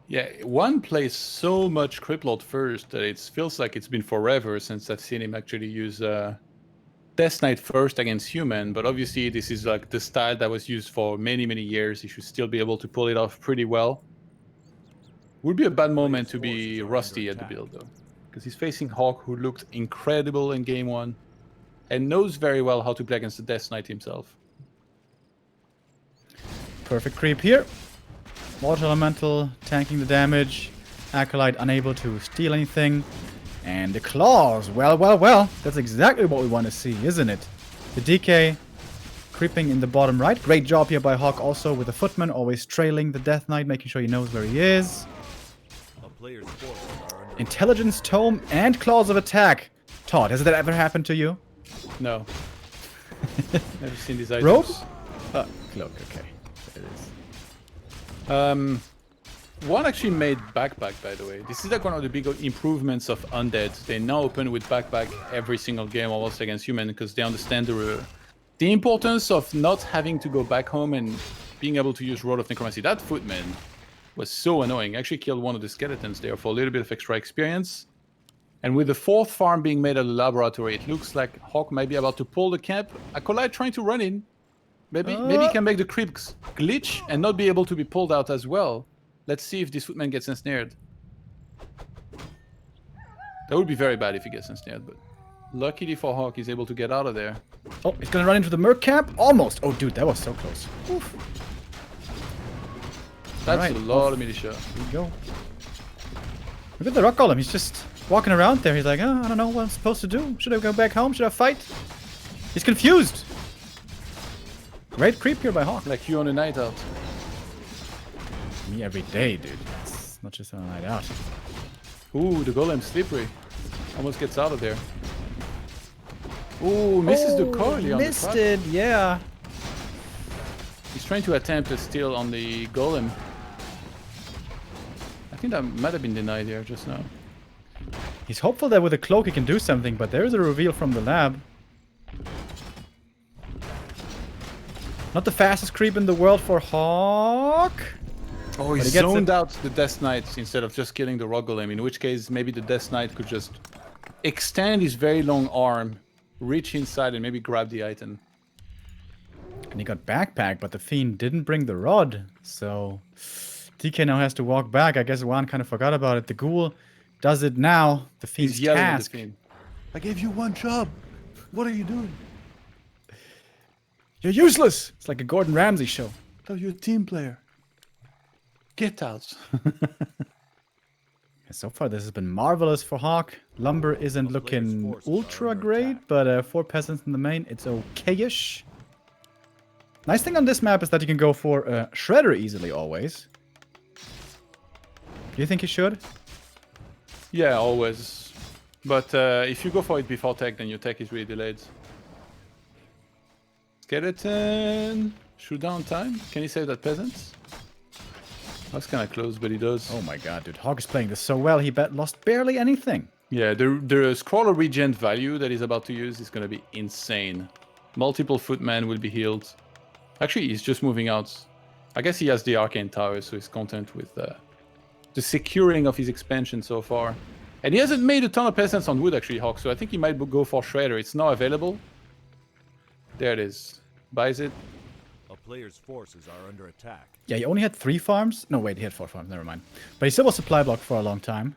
Yeah, one plays so much Crypt Lord first that it feels like it's been forever since I've seen him actually use Death Knight first against human. But obviously, this is like the style that was used for many, many years. He should still be able to pull it off pretty well. Would be a bad moment to be rusty at the build, though, because he's facing HawK, who looked incredible in game one and knows very well how to play against the Death Knight himself. Perfect creep here. Water Elemental tanking the damage. Acolyte unable to steal anything. And the claws. Well, well, well. That's exactly what we want to see, isn't it? The DK creeping in the bottom right. Great job here by HawK also with the Footman, always trailing the Death Knight, making sure he knows where he is. Intelligence Tome and Claws of Attack. Todd, has that ever happened to you? No. Never seen these items. Robes? Cloak, okay. There it is. One actually made backpack, by the way. This is like one of the big improvements of Undead. They now open with backpack every single game almost against human because they understand the importance of not having to go back home and being able to use Road of Necromancy. That Footman was so annoying. Actually killed one of the skeletons there for a little bit of extra experience. And with the fourth farm being made at the laboratory, it looks like HawK might be about to pull the camp. Acolyte trying to run in. Maybe he can make the creeps glitch and not be able to be pulled out as well. Let's see if this Footman gets ensnared. That would be very bad if he gets ensnared, but luckily for HawK, he's able to get out of there. Oh, he's gonna run into the Merc camp? Almost! Oh, dude, that was so close. Oof. That's right. a lot of militia. Here we go. Look at the Rock Golem. He's just walking around there. He's like, oh, I don't know what I'm supposed to do. Should I go back home? Should I fight? He's confused. Great creep here by HawK. Like you on a night out. Me every day, dude. It's not just on a night out. Ooh, the golem's slippery. Almost gets out of there. Ooh, misses the coily on the missed trap. it, yeah. He's trying to attempt a steal on the golem. I think that might have been denied here just now. He's hopeful that with a cloak he can do something, but there is a reveal from the lab. Not the fastest creep in the world for HawK. Oh, he But he gets zoned it. out the Death Knight instead of just killing the Rock Golem, in which case maybe the Death Knight could just extend his very long arm, reach inside and maybe grab the item. And he got backpack, but the Fiend didn't bring the rod. So TK now has to walk back. I guess WaN kind of forgot about it. The Ghoul does it now. The Fiend's He's yelling task. at the Fiend. I gave you one job. What are you doing? You're useless. It's like a Gordon Ramsay show. Oh, you're a team player. Get out. So far, this has been marvelous for HawK. Lumber isn't looking ultra great, but 4 peasants in the main, it's okay-ish. Nice thing on this map is that you can go for Shredder easily always. Do you think you should? Yeah, always. But if you go for it before tech, then your tech is really delayed. Skeleton. Shoot down time. Can he save that peasant? That's kind of close, but he does. Oh my god, dude. HawK is playing this so well, he lost barely anything. Yeah, the scroller regen value that he's about to use is going to be insane. Multiple footmen will be healed. Actually, he's just moving out. I guess he has the Arcane Tower, so he's content with the securing of his expansion so far. And he hasn't made a ton of peasants on wood, actually, HawK, so I think he might go for Shredder. It's now available. There it is. Buys it. A player's forces are under attack. Yeah, he only had 3 farms. No, wait, he had 4 farms. Never mind. But he still was supply block for a long time.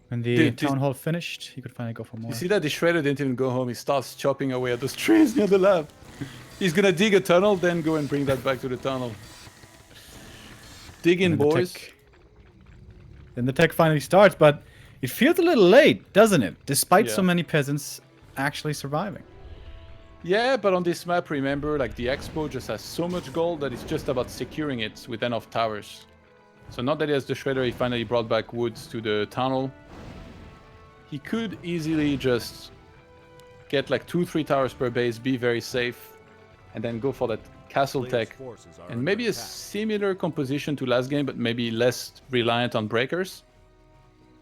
When the Dude, town hall finished, he could finally go for more. You see that the Shredder didn't even go home. He starts chopping away at those trees near the lab. He's gonna dig a tunnel, then go and bring that back to the tunnel. Dig in, And then boys. Then the tech finally starts, but it feels a little late, doesn't it? Despite Yeah. so many peasants actually surviving. Yeah, but on this map, remember, like the Expo just has so much gold that it's just about securing it with enough towers. So not that he has the Shredder, he finally brought back woods to the tunnel. He could easily just get like 2-3 towers per base, be very safe, and then go for that castle Player's tech. forces are And under maybe a attack. similar composition to last game, but maybe less reliant on breakers.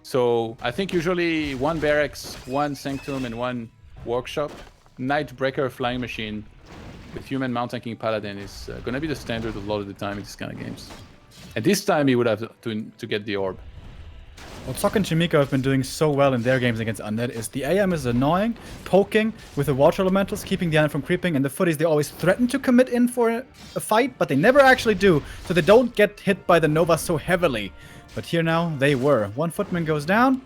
So I think usually 1 barracks, 1 sanctum, and 1 workshop. Night breaker flying machine with human mount tanking paladin is gonna be the standard a lot of the time in these kind of games. And this time he would have to get the orb. What HawK and Chimiko have been doing so well in their games against Undead is the AM is annoying, poking with the water elementals, keeping the Undead from creeping, and the footies they always threaten to commit in for a fight, but they never actually do, so they don't get hit by the Nova so heavily. But here now, they were. 1 footman goes down,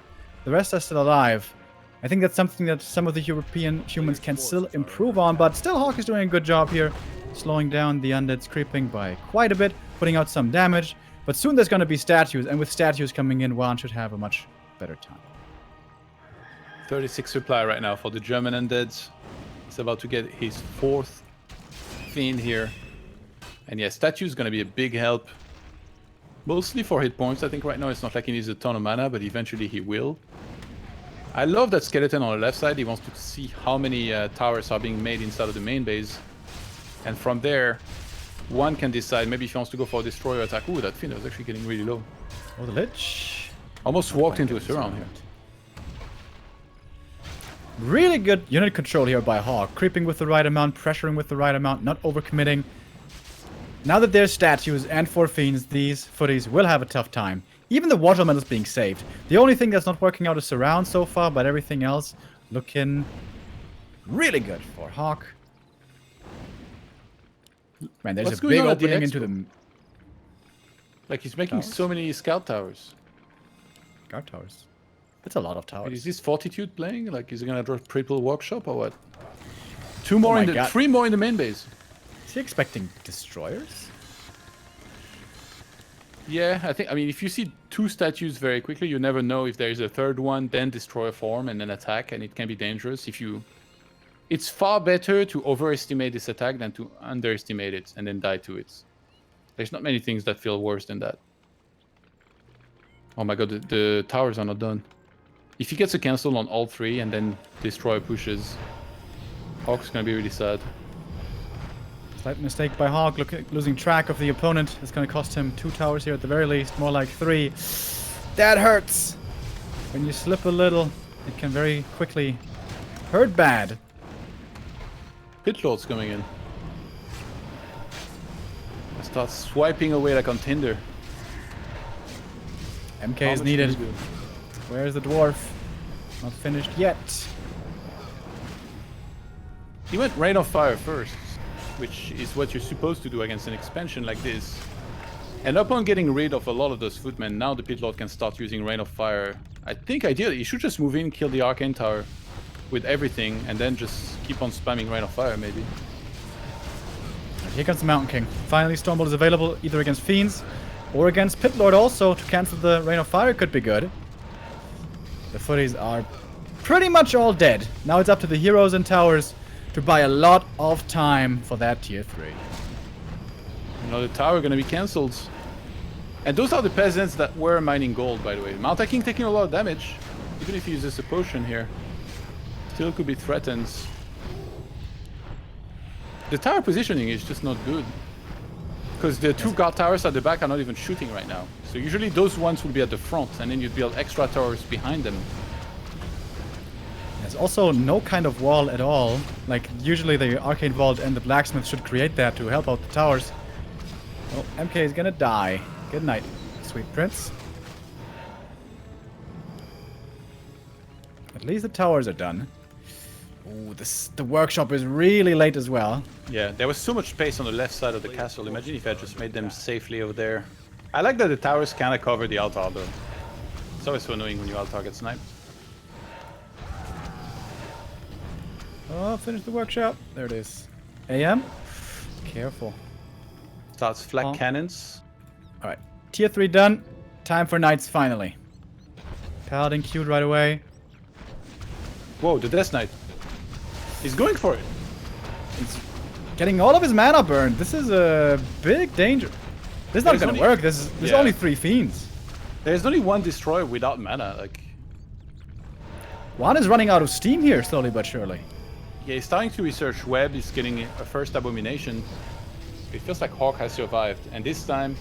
the rest are still alive. I think that's something that some of the European humans can still improve on, but still HawK is doing a good job here, slowing down the Undead's creeping by quite a bit, putting out some damage. But soon there's going to be statues, and with statues coming in, WaN should have a much better time. 36 supply right now for the German undeads. He's about to get his 4th fiend here. And yeah, statue is going to be a big help. Mostly for hit points. I think right now it's not like he needs a ton of mana, but eventually he will. I love that skeleton on the left side. He wants to see how many towers are being made inside of the main base. And from there, one can decide maybe if he wants to go for a destroyer attack. Ooh, that fiend was actually getting really low. Oh, the Lich. Almost walked into a surround here. Really good unit control here by HawK. Creeping with the right amount, pressuring with the right amount, not overcommitting. Now that there's statues and 4 fiends, these footies will have a tough time. Even the water elemental is being saved. The only thing that's not working out is surround so far, but everything else looking really good for HawK. Man, there's What's a going big on at the opening into expo? the Like he's making Towers? so many scout towers. guard towers. That's a lot of towers. Is this Fortitude playing? Like, is he gonna draw triple workshop or what? 2 more my in the, God. 3 more in the main base. Is he expecting destroyers? Yeah, I mean, if you see 2 statues very quickly, you never know if there is a 3rd one, then destroyer form and then attack, and it can be dangerous. It's far better to overestimate this attack than to underestimate it and then die to it. There's not many things that feel worse than that. Oh my god, the towers are not done. If he gets a cancel on all 3 and then destroyer pushes, HawK's gonna be really sad. Slight mistake by HawK, losing track of the opponent. It's going to cost him 2 towers here at the very least, more like 3. That hurts! When you slip a little, it can very quickly hurt bad. Pit Lord's coming in. I start swiping away like on Tinder. MK How is much needed. can you do? Where's the dwarf? Not finished yet. He went Rain of Fire first, which is what you're supposed to do against an expansion like this. And upon getting rid of a lot of those footmen, now the Pit Lord can start using Rain of Fire. I think ideally he should just move in, kill the Arcane Tower with everything, and then just keep on spamming Rain of Fire maybe. Here comes the Mountain King. Finally, Stormbolt is available either against Fiends or against Pit Lord also. To cancel the Rain of Fire could be good. The footies are pretty much all dead. Now it's up to the heroes and towers to buy a lot of time for that tier 3. Another tower gonna be cancelled. And those are the peasants that were mining gold, by the way. Mountain King taking a lot of damage, even if he uses a potion here. Still could be threatened. The tower positioning is just not good. Because the two guard towers at the back are not even shooting right now. So usually those ones will be at the front, and then you'd build extra towers behind them. There's also no kind of wall at all. Like, usually the Arcane Vault and the Blacksmith should create that to help out the towers. Oh, MK is gonna die. Good night, sweet prince. At least the towers are done. Ooh, the workshop is really late as well. Yeah, there was so much space on the left side of the castle. Imagine if I just made them safely over there. I like that the towers kind of cover the altar though. It's always so annoying when you altar get sniped. Oh, finish the workshop. There it is. AM? Careful. Starts flak Oh. cannons. Alright, tier 3 done. Time for knights finally. Paladin queued right away. Whoa, the Death Knight. He's going for it. He's getting all of his mana burned. This is a big danger. This is not There's gonna only- work. There's Yeah. only 3 fiends. There's only one destroyer without mana. Like, WaN is running out of steam here, slowly but surely. yeah, he's starting to research web. He's getting a first abomination. It feels like HawK has survived, and this time,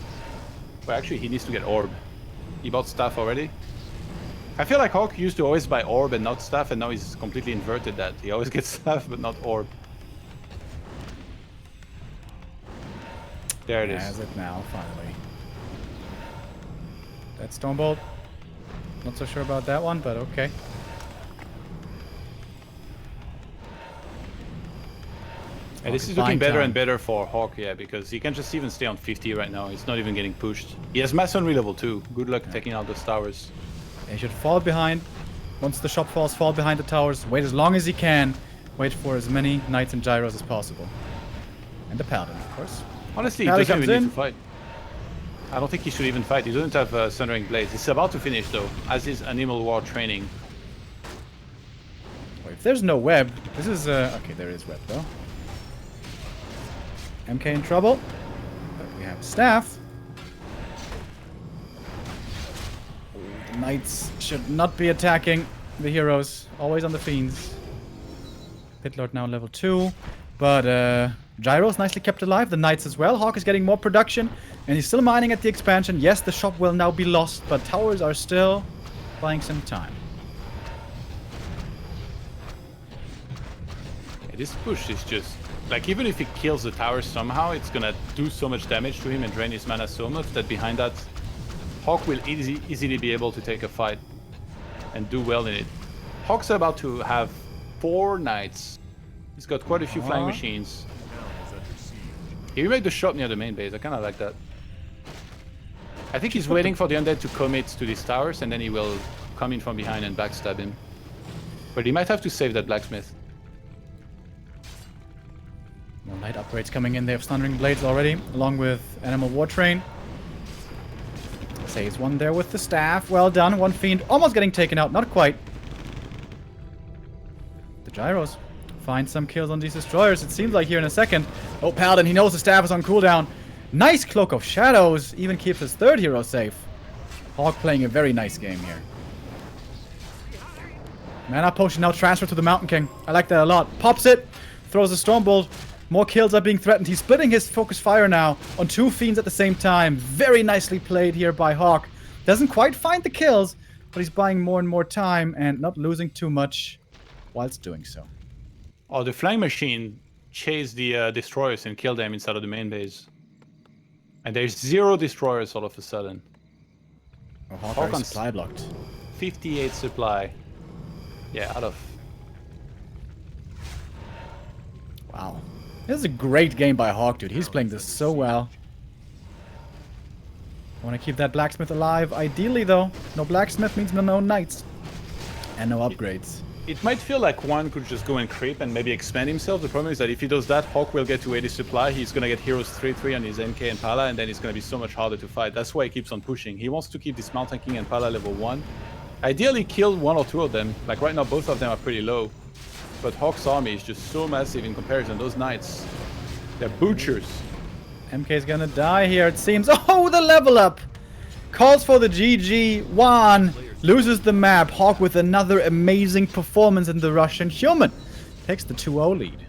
well, actually, he needs to get orb. He bought staff already. I feel like HawK used to always buy orb and not staff, and now he's completely inverted that. He always gets staff, but not orb. There it is. Has it now, finally. That's Stormbolt. Not so sure about that one, but okay. And this is Buying looking better time. and better for HawK, yeah, because he can just even stay on 50 right now. He's not even getting pushed. He has Masonry level 2. Good luck taking out those towers. He should fall behind. Once the shop falls, fall behind the towers. Wait as long as he can. Wait for as many knights and gyros as possible. And the paladin, of course. Honestly, he Paladin doesn't comes even need in. to fight. I don't think he should even fight. He doesn't have Sundering Blades. He's about to finish, though, as is Animal War training. Wait, if there's no web, this is okay, there is web though. MK in trouble. But we have a staff. The knights should not be attacking the heroes. Always on the fiends. Pit Lord now level 2. But Gyro's nicely kept alive. The knights as well. HawK is getting more production. And he's still mining at the expansion. Yes, the shop will now be lost. But towers are still buying some time. Yeah, this push is just... Like, even if he kills the tower somehow, it's gonna do so much damage to him and drain his mana so much that behind that, HawK will easily be able to take a fight and do well in it. HawK's about to have 4 knights. He's got quite a few flying machines. He made the shot near the main base. I kind of like that. I think he's waiting for the undead to commit to these towers, and then he will come in from behind and backstab him. But he might have to save that blacksmith. More light upgrades coming in. They have Thundering Blades already, along with Animal War Train. Saves one there with the staff. Well done. One fiend almost getting taken out. Not quite. The gyros find some kills on these destroyers. It seems like here in a second. Oh, Paladin, he knows the staff is on cooldown. Nice Cloak of Shadows. Even keeps his third hero safe. HawK playing a very nice game here. Mana Potion now transferred to the Mountain King. I like that a lot. Pops it. Throws a Stormbolt. More kills are being threatened. He's splitting his focus fire now on 2 fiends at the same time. Very nicely played here by HawK. Doesn't quite find the kills, but he's buying more and more time and not losing too much whilst doing so. Oh, the flying machine chased the destroyers and killed them inside of the main base. And there's 0 destroyers all of a sudden. Oh, HawK HawK on supply blocked. 58 supply. Yeah, out of... Wow. This is a great game by HawK, dude. He's playing this so well. I want to keep that blacksmith alive. Ideally, though, no blacksmith means no knights. And no upgrades. It might feel like one could just go and creep and maybe expand himself. The problem is that if he does that, HawK will get to 80 supply. He's going to get heroes 3-3 on his NK and Pala, and then it's going to be so much harder to fight. That's why he keeps on pushing. He wants to keep this Mountain King and Pala level 1. Ideally, kill one or two of them. Like right now, both of them are pretty low. But HawK's army is just so massive in comparison. Those knights, they're butchers. MK's gonna die here, it seems. Oh, the level up! Calls for the GG. WaN loses the map. HawK with another amazing performance in the Russian human. Takes the 2-0 lead.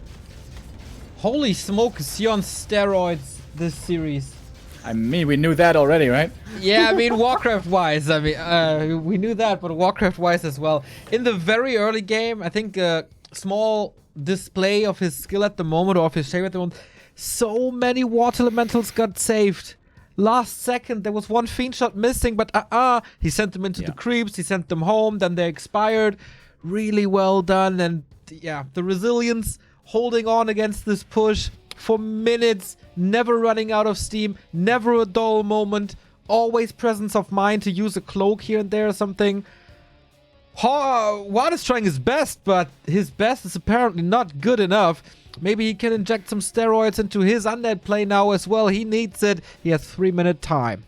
Holy smoke, is he on steroids this series? I mean, we knew that already, right? Yeah, I mean, Warcraft-wise, I mean, we knew that, but Warcraft-wise as well. In the very early game, I think a small display of his skill at the moment, or of his shape at the moment, so many water elementals got saved. Last second, there was one fiend shot missing, but he sent them into the creeps, he sent them home, then they expired. Really well done, and yeah, the resilience holding on against this push for minutes, never running out of steam, never a dull moment, always presence of mind to use a cloak here and there or something. WaN is trying his best, but his best is apparently not good enough. Maybe he can inject some steroids into his undead play now as well. He needs it. He has 3-minute time.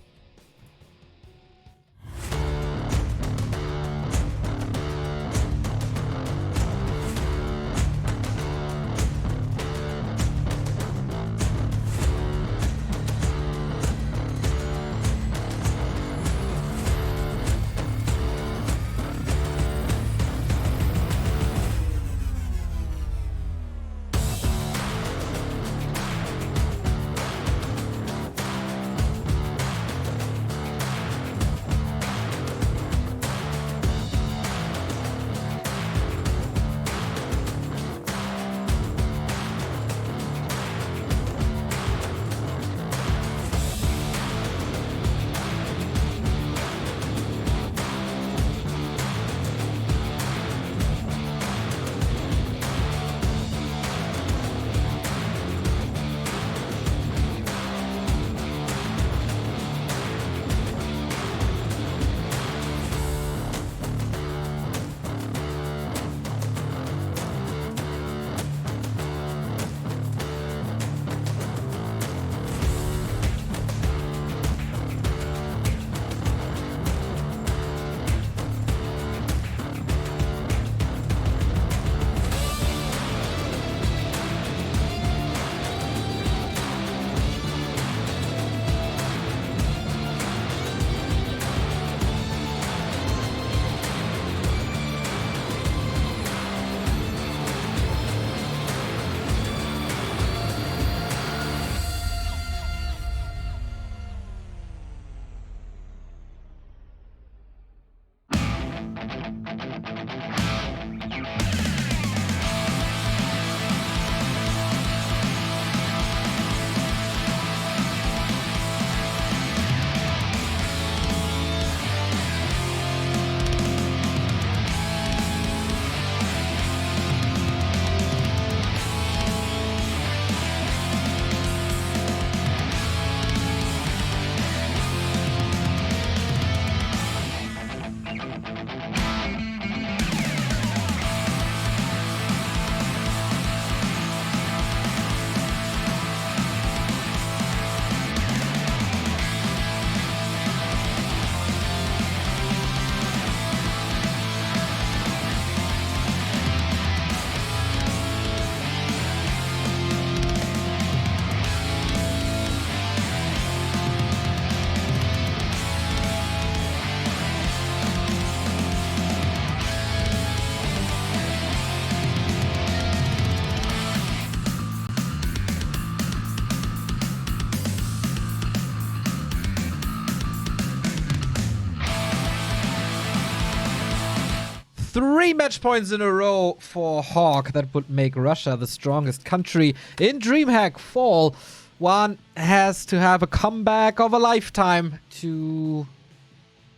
Three match points in a row for HawK. That would make Russia the strongest country in DreamHack fall. WaN has to have a comeback of a lifetime to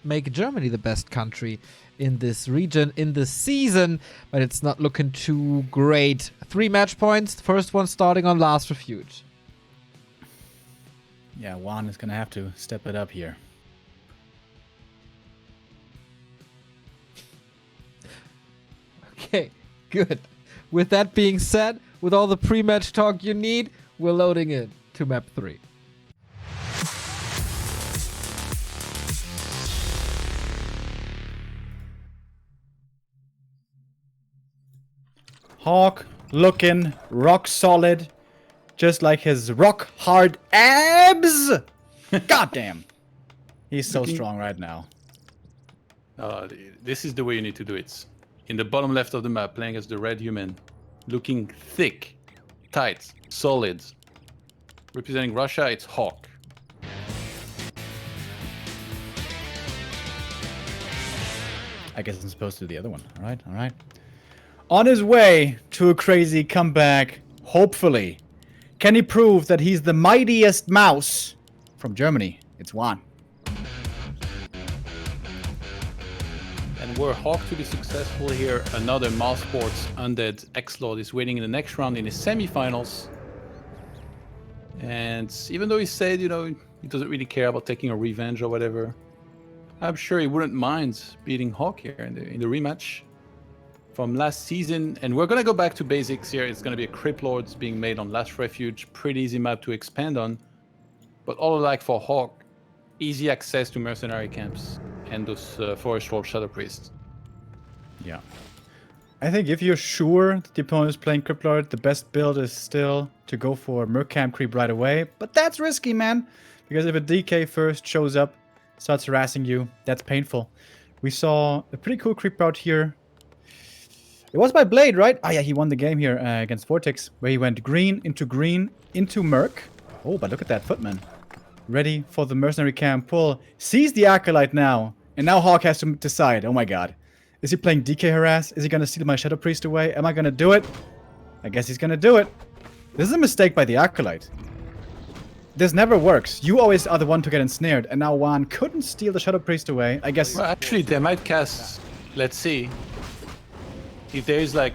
make Germany the best country in this region, in this season, but it's not looking too great. 3 match points, the first one starting on Last Refuge. Yeah, WaN is going to have to step it up here. Okay, good. With that being said, with all the pre-match talk you need, we're loading in to map 3. HawK looking rock solid, just like his rock hard abs. Goddamn. He's so strong right now. This is the way you need to do it. In the bottom left of the map, playing as the red human. Looking thick, tight, solid. Representing Russia, it's HawK. I guess I'm supposed to do the other one. All right, all right. On his way to a crazy comeback, hopefully. Can he prove that he's the mightiest mouse from Germany? It's WaN. And were HawK to be successful here, another Mouse Sports Undead X-Lord is waiting in the next round in his semifinals. And even though he said, you know, he doesn't really care about taking a revenge or whatever, I'm sure he wouldn't mind beating HawK here in the rematch from last season. And we're going to go back to basics here. It's going to be a Crypt Lords being made on Last Refuge. Pretty easy map to expand on. But all alike for HawK, easy access to mercenary camps and those Forest Wolf Shadow Priests. Yeah. I think if you're sure that the opponent is playing Crypt Lord, the best build is still to go for Merc Camp Creep right away. But that's risky, man. Because if a DK first shows up, starts harassing you, that's painful. We saw a pretty cool creep out here. It was by Blade, right? Ah, yeah, he won the game here against Vortex, where he went green into Merc. Oh, but look at that Footman. Ready for the mercenary camp pull. Sees the Acolyte now. And now HawK has to decide. Oh my god. Is he playing DK harass? Is he going to steal my Shadow Priest away? Am I going to do it? I guess he's going to do it. This is a mistake by the Acolyte. This never works. You always are the one to get ensnared. And now WaN couldn't steal the Shadow Priest away. I guess... Well, actually, they might cast... Let's see. If there is, like,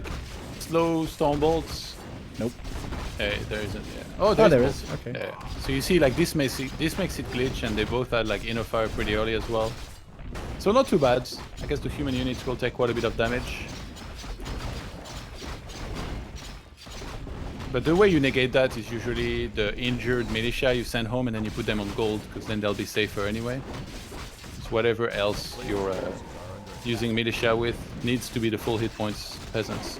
slow Storm Bolts... Nope. There isn't, yeah. Oh, there is. Okay. Yeah. So you see, like, this makes it glitch, and they both had, like, Inner Fire pretty early as well. So not too bad. I guess the human units will take quite a bit of damage. But the way you negate that is usually the injured militia you send home and then you put them on gold, because then they'll be safer anyway. So whatever else you're using militia with needs to be the full hit points peasants.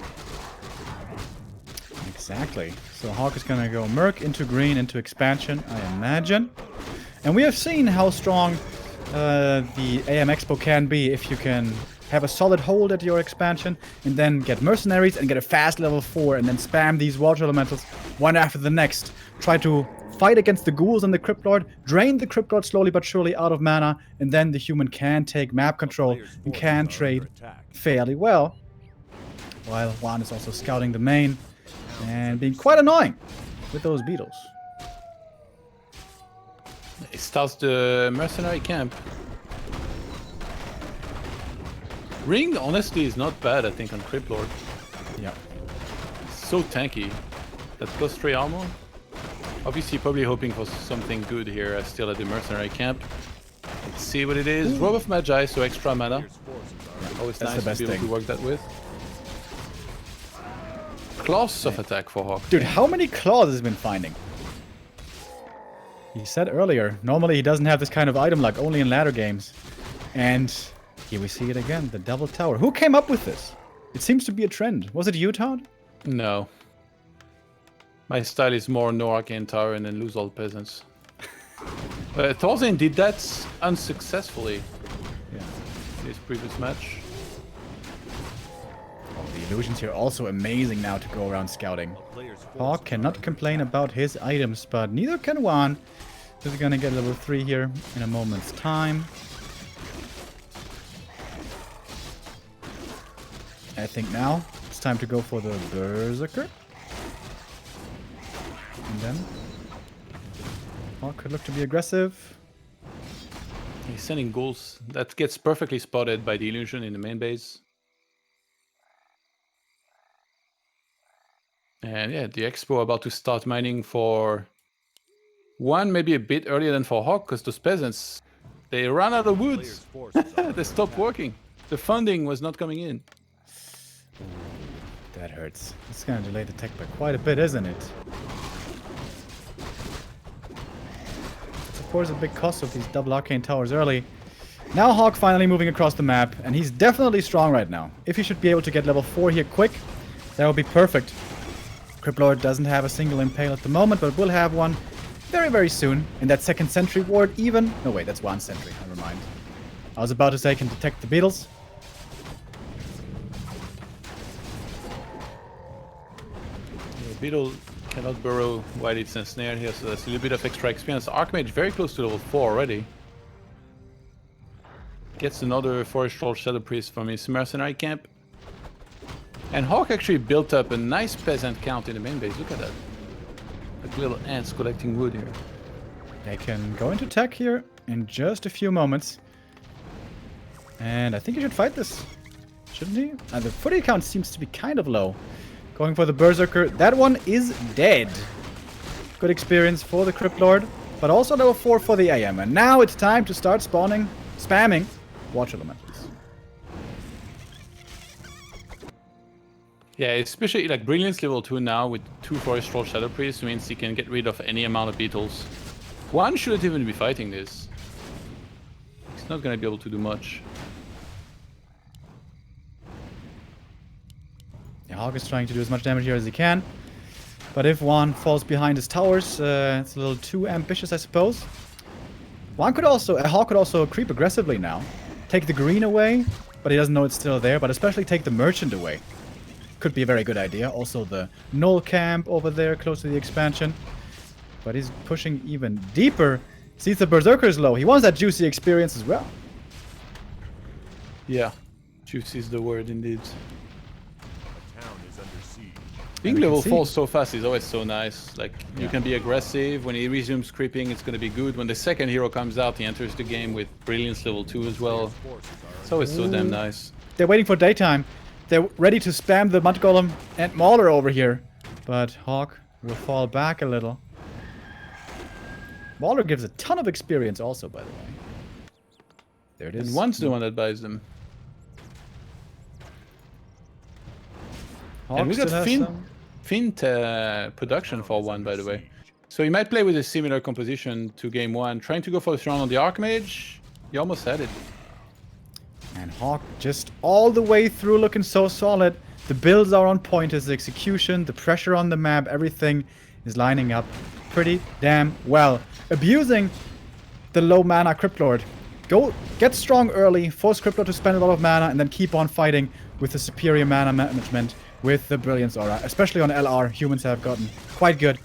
Exactly. So HawK is going to go Merc into green, into expansion, I imagine. And we have seen how strong the AM Expo can be if you can have a solid hold at your expansion and then get mercenaries and get a fast level 4 and then spam these water elementals one after the next. Try to fight against the ghouls and the Crypt Lord, drain the Crypt Lord slowly but surely out of mana, and then the human can take map control and can trade fairly well. While WaN is also scouting the main and being quite annoying with those beetles. It starts the mercenary camp. Ring, honestly, is not bad, I think, on Crypt Lord. Yeah. So tanky. That plus 3 armor. Obviously, probably hoping for something good here, still at the mercenary camp. Let's see what it is. Robe of Magi, so extra mana. Always That's nice the best to be able thing. to work that with. Claws of attack for HawK. Dude, how many claws has he been finding? He said earlier, normally he doesn't have this kind of item luck, only in ladder games. And here we see it again, the double tower. Who came up with this? It seems to be a trend. Was it you, Todd? No. My style is more no arcane tower and then lose all peasants. Thorzain did that unsuccessfully. Yeah. In his previous match. Oh, the illusions here are also amazing now to go around scouting. HawK cannot complain about his items, but neither can WaN. He's gonna get level 3 here in a moment's time. I think now it's time to go for the Berserker. And then HawK could look to be aggressive. He's sending ghouls. That gets perfectly spotted by the illusion in the main base. And yeah, the Expo about to start mining for WaN, maybe a bit earlier than for HawK, because those peasants, they ran out of Players' woods. forces are under They stopped attack. working. The funding was not coming in. That hurts. It's gonna delay the tech by quite a bit, isn't it? It's of course a big cost of these double arcane towers early. Now HawK finally moving across the map, and he's definitely strong right now. If he should be able to get level 4 here quick, that would be perfect. Cryptlord doesn't have a single impale at the moment, but will have one very, very soon. In that second sentry ward even. No, wait, that's one sentry. Never mind. I was about to say can detect the beetles. The beetle cannot burrow while it's ensnared here, so that's a little bit of extra experience. Archmage very close to level 4 already. Gets another Forest Troll Shadow Priest from his mercenary camp. And HawK actually built up a nice peasant count in the main base. Look at that. Like little ants collecting wood here. They can go into tech here in just a few moments. And I think he should fight this. Shouldn't he? The footy count seems to be kind of low. Going for the Berserker. That one is dead. Good experience for the Crypt Lord. But also level 4 for the AM. And now it's time to start spamming Watch Elementals. Yeah, especially like Brilliance level 2 now with 2 Forest Troll Shadow Priests means he can get rid of any amount of beetles. WaN shouldn't even be fighting this. He's not gonna be able to do much. Yeah, HawK is trying to do as much damage here as he can. But if WaN falls behind his towers, it's a little too ambitious, I suppose. HawK could also creep aggressively now. Take the green away, but he doesn't know it's still there. But especially take the merchant away. Could be a very good idea. Also the null camp over there close to the expansion. But he's pushing even deeper. Sees the Berserker's low. He wants that juicy experience as well. Yeah, juicy is the word indeed. The town is under siege. Being we can level see. 4 so fast is always so nice. Like, you can be aggressive. When he resumes creeping, it's going to be good. When the second hero comes out, he enters the game with Brilliance level 2 as well. Forces are It's always so damn nice. They're waiting for daytime. They're ready to spam the Mud Golem and Mauler over here. But HawK will fall back a little. Mauler gives a ton of experience also, by the way. There it is. And WaN's the one that buys them. HawK And we got still has some- Fint production for WaN, by the way. So he might play with a similar composition to game 1. Trying to go for the throne on the Archmage. He almost had it. And HawK just all the way through looking so solid. The builds are on point, his execution, the pressure on the map, everything is lining up pretty damn well. Abusing the low mana Crypt Lord. Go get strong early, force Crypt Lord to spend a lot of mana, and then keep on fighting with the superior mana management with the Brilliance Aura. Especially on LR, humans have gotten quite good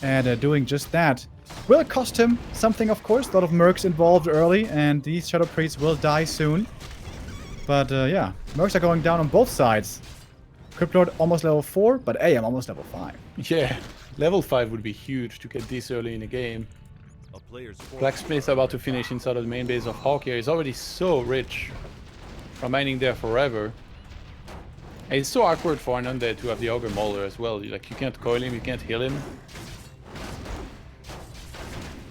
at doing just that. Will cost him something, of course. A lot of mercs involved early, and these Shadow Priests will die soon. But yeah, mercs are going down on both sides. Crypt Lord almost level 4, but AM almost level 5. Yeah, level 5 would be huge to get this early in the game. a player's forces Blacksmith are about to finish inside of the main base of HawK here. He's already so rich from mining there forever. And it's so awkward for an undead to have the Ogre Mauler as well. Like, you can't coil him, you can't heal him.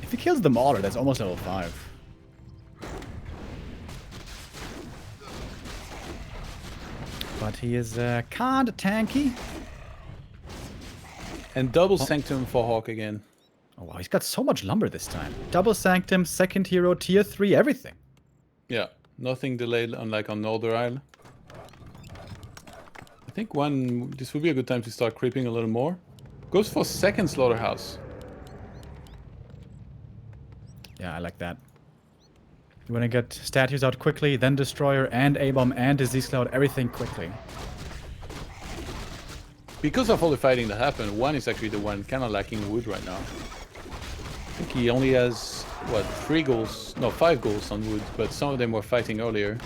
If he kills the Mauler, that's almost level 5. But he is kinda tanky. And double Sanctum for HawK again. Oh wow, he's got so much lumber this time. Double Sanctum, second hero, tier 3, everything. Yeah, nothing delayed unlike on Northern Isle. I think this would be a good time to start creeping a little more. Goes for second Slaughterhouse. Yeah, I like that. You want to get statues out quickly, then Destroyer and A-Bomb and Disease Cloud, everything quickly. Because of all the fighting that happened, WaN is actually the one kind of lacking wood right now. I think he only has, what, 5 goals on wood, but some of them were fighting earlier.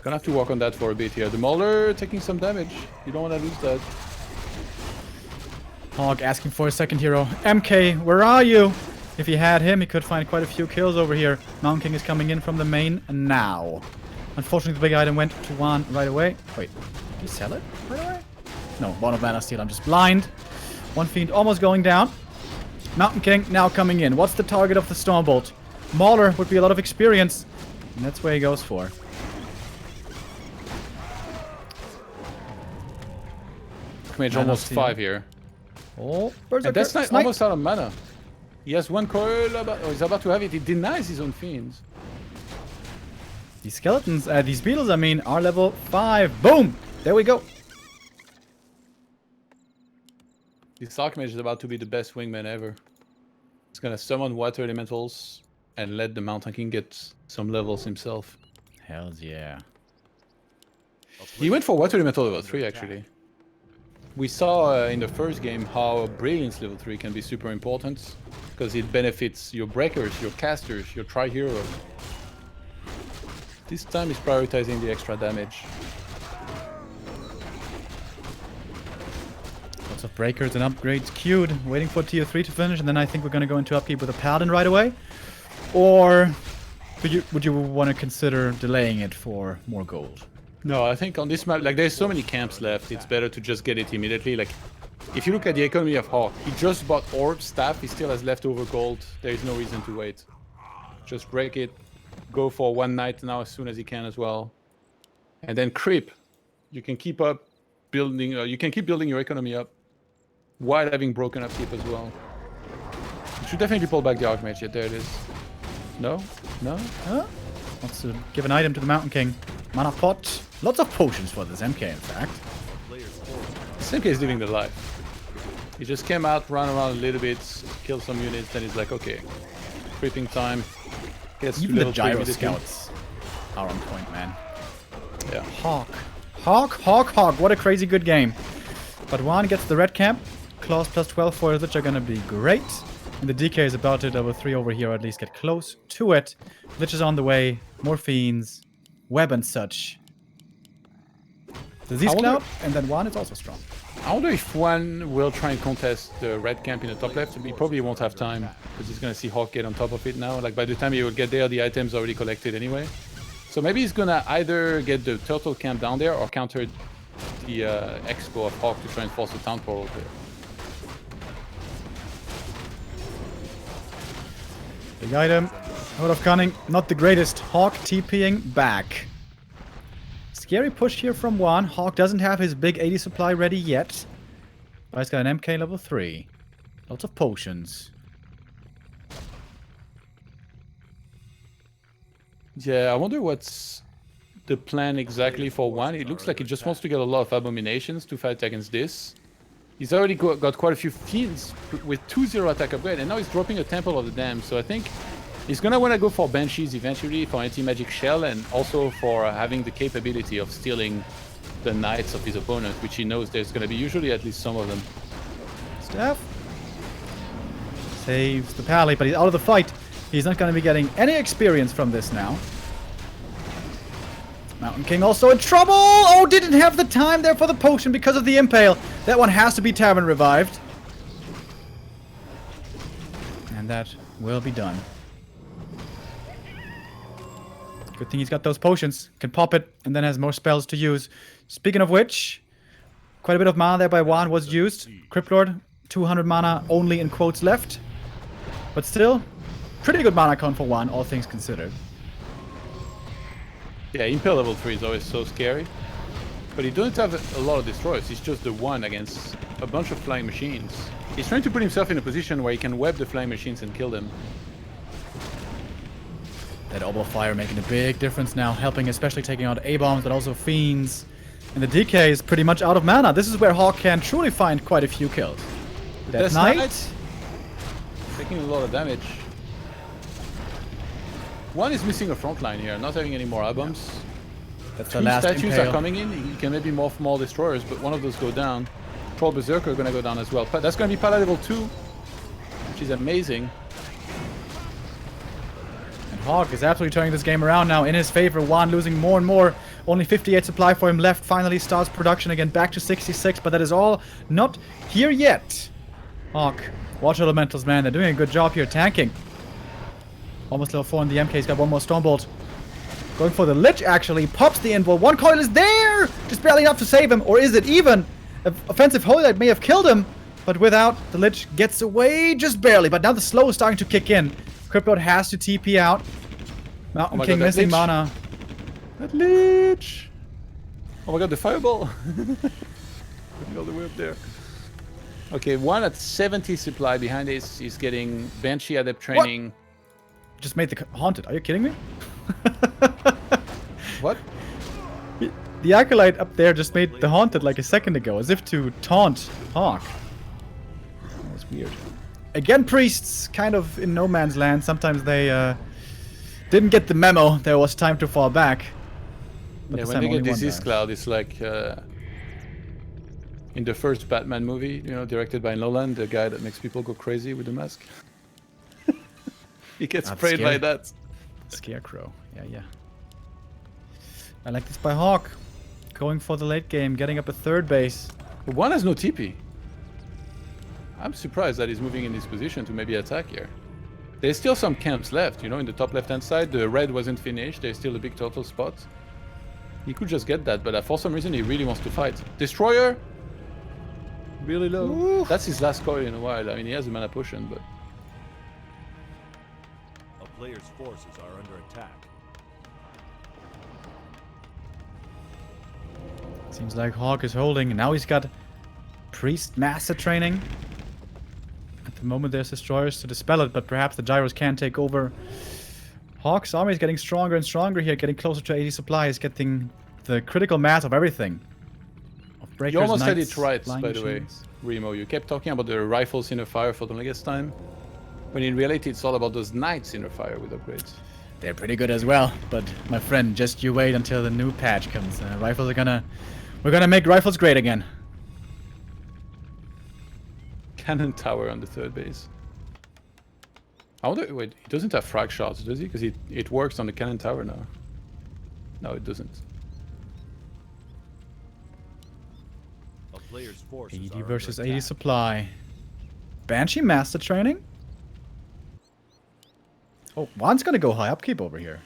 Gonna have to work on that for a bit here. The Mauler taking some damage. You don't want to lose that. HawK asking for a second hero. MK, where are you? If he had him, he could find quite a few kills over here. Mountain King is coming in from the main now. Unfortunately, the big item went to WaN right away. Wait, did he sell it right away? No, one of mana steal. I'm just blind. One fiend almost going down. Mountain King now coming in. What's the target of the Stormbolt? Mauler would be a lot of experience. And that's where he goes for. Mage almost 5 here. Oh, And that's not almost out of mana. He has one coil, or he's about to have it. He denies his own fiends. These skeletons, these beetles, I mean, are level 5. Boom! There we go. This Archmage is about to be the best wingman ever. He's gonna summon water elementals and let the Mountain King get some levels himself. Hells yeah. He went for water elemental level 3 actually. We saw in the first game how Brilliance level 3 can be super important because it benefits your breakers, your casters, your tri-hero. This time he's prioritizing the extra damage. Lots of breakers and upgrades queued, waiting for tier 3 to finish, and then I think we're gonna go into upkeep with a Paladin right away. Or would you want to consider delaying it for more gold? No, I think on this map, like there's so many camps left, it's better to just get it immediately. Like, if you look at the economy of HawK, he just bought Orb, Staff, he still has leftover gold. There is no reason to wait. Just break it, go for one night now as soon as he can as well. And then creep. You can keep up building, you can keep building your economy up while having broken upkeep as well. You should definitely pull back the Archmage, yet there it is. No? No? Huh? Wants to give an item to the Mountain King. Mana pot. Lots of potions for this MK, in fact. This MK is living the life. He just came out, ran around a little bit, killed some units, then he's like, okay, creeping time. Gets Even to the level 3 gyro immediately. scouts are on point, man. Yeah. HawK. HawK. What a crazy good game. But WaN gets the red camp. Claws plus 12 foils, which are gonna be great. And the DK is about to level 3 over here, or at least get close to it. Lich is on the way. More fiends. Web and such. Disease Cloud, and then WaN is also strong. I wonder if WaN will try and contest the red camp in the top left. He probably won't have time because he's gonna see HawK get on top of it now. Like by the time he will get there, the items are already collected anyway. So maybe he's gonna either get the turtle camp down there or counter the expo of HawK to try and force the town portal there. Big item. Out of Cunning, not the greatest. HawK TPing back. Scary push here from WaN. HawK doesn't have his big 80 supply ready yet. But he's got an MK level 3. Lots of potions. Yeah, I wonder what's the plan exactly for WaN. It looks like he just wants to get a lot of abominations to fight against this. He's already got quite a few fiends with 2-0 attack upgrade, and now he's dropping a Temple of the Damned. So I think he's gonna want to go for Banshees eventually, for Anti-Magic Shell, and also for having the capability of stealing the Knights of his opponent, which he knows there's gonna be usually at least some of them. Staff. Saves the Pally, but he's out of the fight. He's not going to be getting any experience from this now. Mountain King also in trouble! Oh, didn't have the time there for the potion because of the Impale. That one has to be Tavern revived. And that will be done. Good thing he's got those potions. Can pop it and then has more spells to use. Speaking of which, quite a bit of mana there by WaN was used. Cryptlord, 200 mana only in quotes left. But still, pretty good mana count for WaN, all things considered. Yeah, Impale level 3 is always so scary. But he doesn't have a lot of destroyers. He's just the one against a bunch of flying machines. He's trying to put himself in a position where he can web the flying machines and kill them. That Orb of Fire making a big difference now, helping especially taking out A-bombs, but also fiends. And the DK is pretty much out of mana. This is where HawK can truly find quite a few kills. Death Knight. Taking a lot of damage. One is missing a front line here, not having any more A-bombs. That's the Two last statues Impale. are coming in. He can maybe morph more destroyers, but one of those go down. Troll Berserker are gonna go down as well. But that's gonna be Pala level 2, which is amazing. And HawK is absolutely turning this game around now in his favor. WaN losing more and more. Only 58 supply for him left. Finally starts production again, back to 66, but that is all not here yet. HawK Watch Elementals, man. They're doing a good job here tanking. Almost level 4 on the MK. He's got one more Stormbolt. Going for the Lich, actually. Pops the invul. One coil is there! Just barely enough to save him. Or is it even? Offensive Holy Light may have killed him. But without, the Lich gets away just barely. But now the slow is starting to kick in. Crypto has to TP out. Mountain King God, missing Lich. mana. That Lich! Oh my god, the fireball! All the way up there. Okay, one at 70 supply behind this. He's getting Banshee Adept training. Just made the Haunted. Are you kidding me? What? The Acolyte up there just made the Haunted like a second ago, as if to taunt HawK. That was weird. Again, priests, kind of in no man's land. Sometimes they didn't get the memo. There was time to fall back. But Yeah, this when time they only get one Disease dies. Cloud, it's like in the first Batman movie, you know, directed by Nolan, the guy that makes people go crazy with the mask. He gets That's sprayed by scary. that. Scarecrow. Yeah. I like this by HawK. Going for the late game, getting up a third base. But one has no TP. I'm surprised that he's moving in this position to maybe attack here. There's still some camps left, you know, in the top left-hand side. The red wasn't finished. There's still a big total spot. He could just get that, but for some reason he really wants to fight. Destroyer! Really low. Ooh. That's his last coil in a while. I mean, he has a mana potion, but... A player's forces are under attack. Seems like HawK is holding. And now he's got Priest Master training. At the moment there's Destroyers to dispel it, but perhaps the Gyros can take over. HawK's army is getting stronger and stronger here, getting closer to 80 supplies, getting the critical mass of everything. Of breakers, You almost had knights, it right, flying by the way, machines. Remo. You kept talking about the rifles in the fire for the longest time. When in reality it's all about those knights in the fire with upgrades. They're pretty good as well, but my friend, just you wait until the new patch comes. Rifles are gonna... We're gonna make rifles great again. Cannon tower on the third base. I wonder, wait, he doesn't have frag shots, does he? Because it works on the cannon tower now. No, it doesn't. A player's forces 80 are under versus 80 attack. supply. Banshee Master training? Oh, WaN's gonna go high upkeep over here.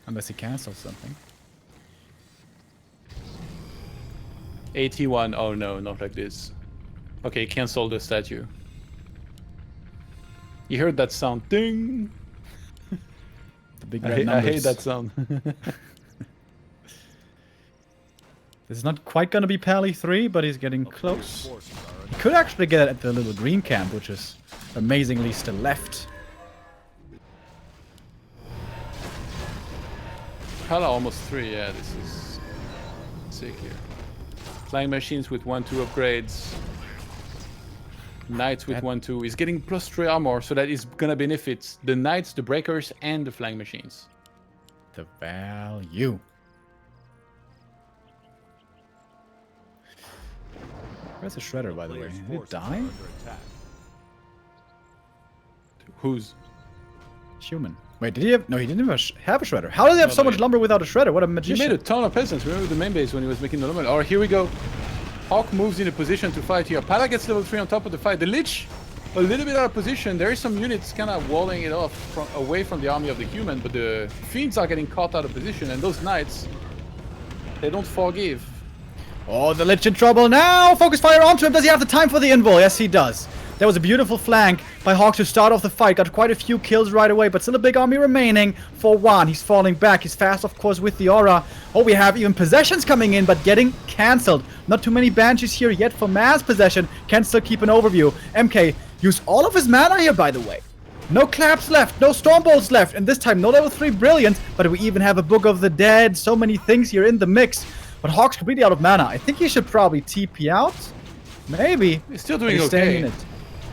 Unless he cancels something. 81, oh no, not like this. Okay, cancel the statue. You heard that sound, ding! The big I red hate numbers. that sound. This is not quite gonna be Pally 3, but he's getting A player's close. forces are He under could actually get it at the little green camp, which is amazingly still left. Pala almost 3, yeah, this is sick here. Flying machines with 1-2 upgrades. Knights with That- 1-2. He's getting plus 3 armor, so that is gonna benefit the knights, the breakers, and the flying machines. The value. Where's the Shredder, by the way? player's Did it forces are die? under attack. Who's? Human. Wait, did he have... No, he didn't have a Shredder. How does he have No, so no, much lumber without a Shredder? What a He magician. made a ton of peasants. Remember the main base when he was making the lumber? Or here we go. HawK moves in a position to fight here. Pala gets level 3 on top of the fight. The Lich, a little bit out of position. There is some units kind of walling it off away from the army of the human, but the Fiends are getting caught out of position, and those Knights, they don't forgive. Oh, the Lich in trouble now! Focus fire onto him. Does he have the time for the invul? Yes, he does. There was a beautiful flank by HawK to start off the fight. Got quite a few kills right away, but still a big army remaining for WaN. He's falling back. He's fast, of course, with the aura. Oh, we have even possessions coming in, but getting cancelled. Not too many Banshees here yet for mass possession. Can still keep an overview. MK used all of his mana here, by the way. No claps left, no Stormbolts left, and this time no level 3 Brilliance, but we even have a Book of the Dead. So many things here in the mix. But HawK's completely out of mana. I think he should probably TP out. Maybe. He's still But doing he's staying okay. in it.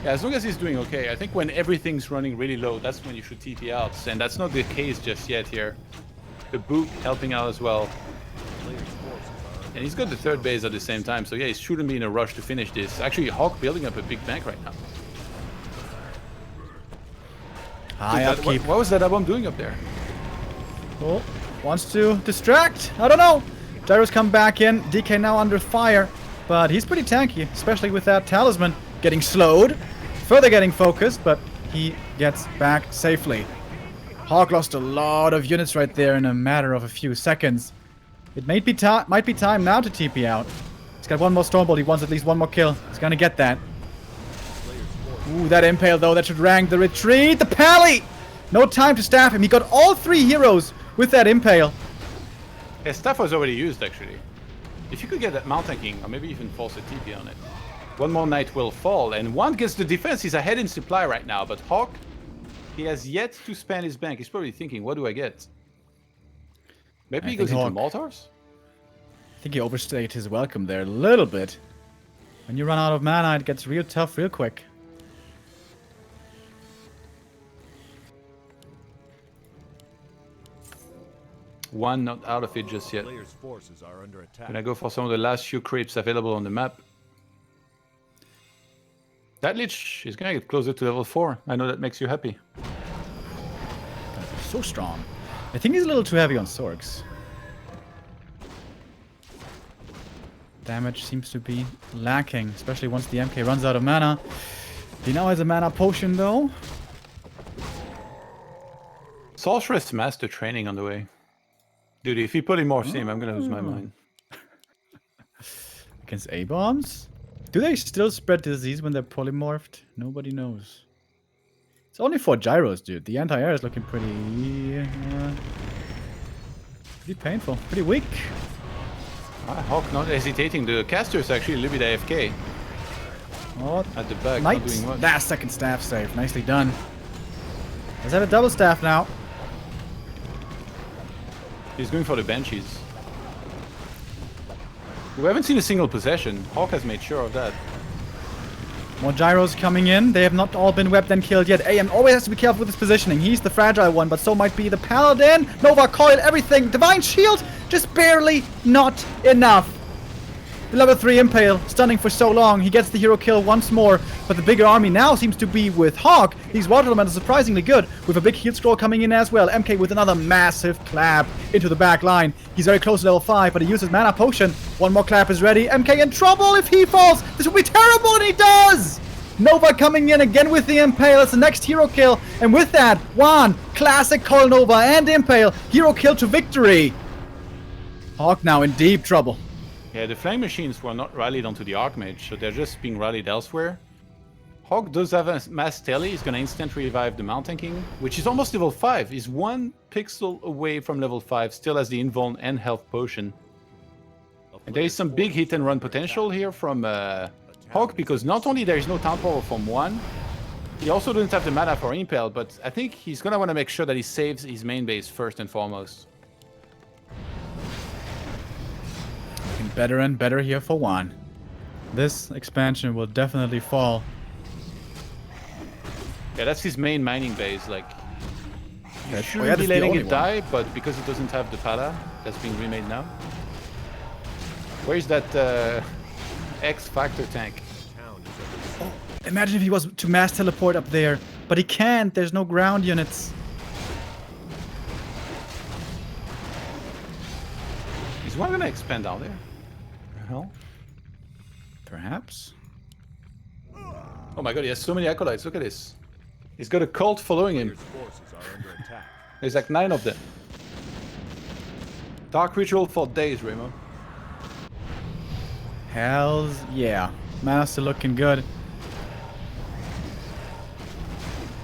Yeah, as long as he's doing okay. I think when everything's running really low, that's when you should TP out, and that's not the case just yet here. The boot helping out as well. Player's forces are under And he's got the third base at the same time, so yeah, he shouldn't be in a rush to finish this. Actually, HawK building up a big bank right now. High What, upkeep. what was that Abom doing up there? Oh, wants to distract. I don't know. Gyros come back in. DK now under fire. But he's pretty tanky, especially with that talisman. Getting slowed. further getting focused, but he gets back safely. HawK lost a lot of units right there in a matter of a few seconds. It might be time now to TP out. He's got one more Stormbolt. He wants at least one more kill. He's gonna get that. Ooh, that Impale though, that should rank the retreat. The Pally! No time to staff him. He got all 3 heroes with that Impale. His staff was already used actually. If you could get that Mountain King, or maybe even force a TP on it. One more Knight will fall, and one gets the defense. He's ahead in supply right now, but HawK, he has yet to spend his bank. He's probably thinking, what do I get? Maybe he goes into Mortars? I think he overstayed his welcome there a little bit. When you run out of mana, it gets real tough real quick. One not out of it just yet. Player's forces are under attack. Gonna go for some of the last few creeps available on the map. That Lich is gonna get closer to level 4. I know that makes you happy. So strong. I think he's a little too heavy on Sorks. Damage seems to be lacking, especially once the MK runs out of mana. He now has a mana potion though. Sorceress Master training on the way. Dude, if he polymorphs him, I'm gonna lose my mind. Against A-bombs? Do they still spread disease when they're polymorphed? Nobody knows. It's only 4 gyros, dude. The anti-air is looking pretty painful, pretty weak. HawK not hesitating. The caster is actually a little bit AFK. Oh, At the back, Knight. not doing much. That second staff save. Nicely done. Let's have a double staff now. He's going for the Banshees. We haven't seen a single possession. HawK has made sure of that. More gyros coming in. They have not all been webbed and killed yet. AM always has to be careful with his positioning. He's the fragile one, but so might be the Paladin. Nova Coil, everything. Divine Shield, just barely not enough. The level 3 Impale, stunning for so long. He gets the hero kill once more, but the bigger army now seems to be with HawK. These water elementals are surprisingly good, with a big heal scroll coming in as well. MK with another massive clap into the back line. He's very close to level 5, but he uses mana potion. One more clap is ready. MK in trouble if he falls. This will be terrible, and he does! Nova coming in again with the Impale. It's the next hero kill, and with that, WaN, classic Coil Nova and Impale. Hero kill to victory. HawK now in deep trouble. Yeah, the Flame Machines were not rallied onto the Archmage, so they're just being rallied elsewhere. HawK does have a Mass Tele. He's gonna instant revive the Mountain King, which is almost level 5. He's 1 pixel away from level 5, still has the Invuln and Health Potion. And there is some big hit and run potential here from HawK, because not only there is no Town Power from WaN, he also doesn't have the mana for Impale, but I think he's gonna want to make sure that he saves his main base first and foremost. Better and better here for WaN. This expansion will definitely fall. Yeah, that's his main mining base. Like, you Yeah, shouldn't that's be the letting only it die, but because it doesn't have the Pala that's being remade now. Where is that X-Factor tank? Imagine if he was to mass teleport up there, but he can't. There's no ground units. Is one gonna expand down there? Hell? Perhaps. Oh my god, he has so many acolytes. Look at this. He's got a cult following him. Player's forces are under attack. There's like 9 of them. Dark Ritual for days, Remo. Hells yeah. Mana's still looking good.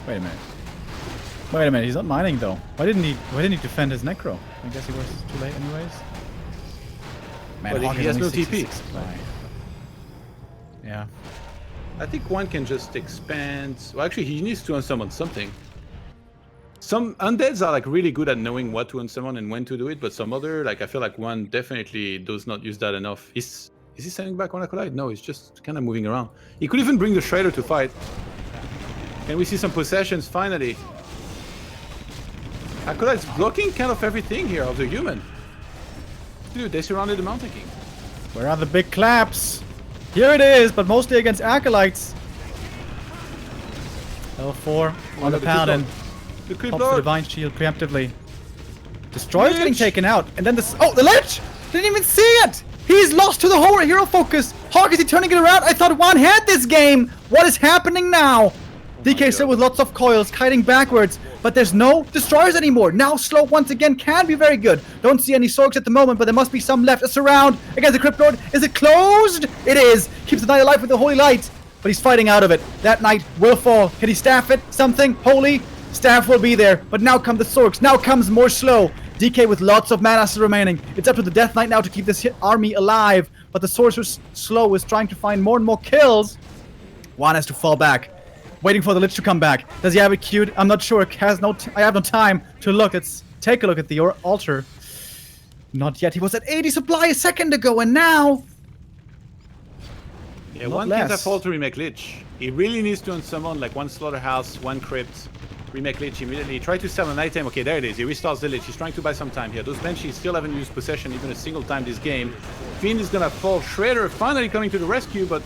Wait a minute. Wait a minute, he's not mining though. Why didn't he defend his Necro? I guess he was too late anyways. Man, But HawK he is has only no TP. 66 supply. Yeah. I think one can just expand. Well, actually, he needs to unsummon something. Some undeads are like really good at knowing what to unsummon and when to do it, but some other, like I feel like one definitely does not use that enough. Is he sending back on Acolyte? No, he's just kind of moving around. He could even bring the Shredder to fight. And we see some possessions finally. Acolyte's blocking kind of everything here of the human. Dude, they surrounded the Mountain King. Where are the big claps? Here it is, but mostly against Acolytes. L4 on the Paladin. The creep Pops the lord. Divine Shield preemptively. Destroyer's getting taken out. And then this. Oh, the Lich! Didn't even see it! He's lost to the whole hero focus. HawK, is he turning it around? I thought WaN had this game. What is happening now? DK still with lots of coils, kiting backwards, but there's no destroyers anymore. Now slow once again can be very good. Don't see any Sorks at the moment, but there must be some left. A surround against the Crypt Lord. Is it closed? It is. Keeps the knight alive with the Holy Light, but he's fighting out of it. That knight will fall. Can he staff it? Something? Holy? Staff will be there, but now come the Sorks. Now comes more slow. DK with lots of mana still remaining. It's up to the Death Knight now to keep this army alive, but the Sorcerer's slow is trying to find more and more kills. WaN has to fall back, waiting for the Lich to come back. Does he have it queued? I'm not sure. I have no time to look. Let's take a look at the altar. Not yet. He was at 80 supply a second ago, and now... Yeah, Not WaN less. can't afford to remake Lich. He really needs to unsummon like one Slaughterhouse, one Crypt, remake Lich immediately. Try to sell an item. Okay, there it is. He restarts the Lich. He's trying to buy some time here. Those Banshees still haven't used possession even a single time this game. Fiend is gonna fall. Shredder finally coming to the rescue, but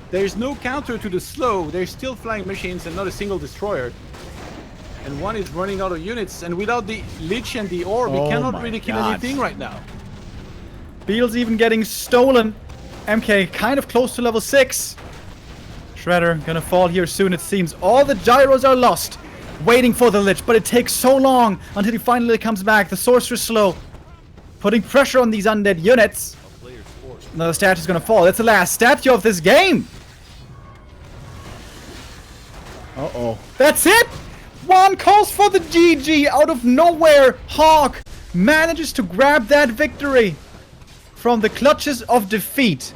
there's no counter to the slow. There's still flying machines and not a single destroyer. And WaN is running out of units, and without the Lich and the Orb, Oh he cannot my really kill God. anything right now. Beal's even getting stolen. MK kind of close to level 6. Shredder gonna fall here soon, it seems. All the gyros are lost, waiting for the Lich, but it takes so long until he finally comes back. The Sorcerer's slow, putting pressure on these undead units. Another statue is gonna fall. That's the last statue of this game. Uh-oh. That's it! WaN calls for the GG out of nowhere. HawK manages to grab that victory from the clutches of defeat.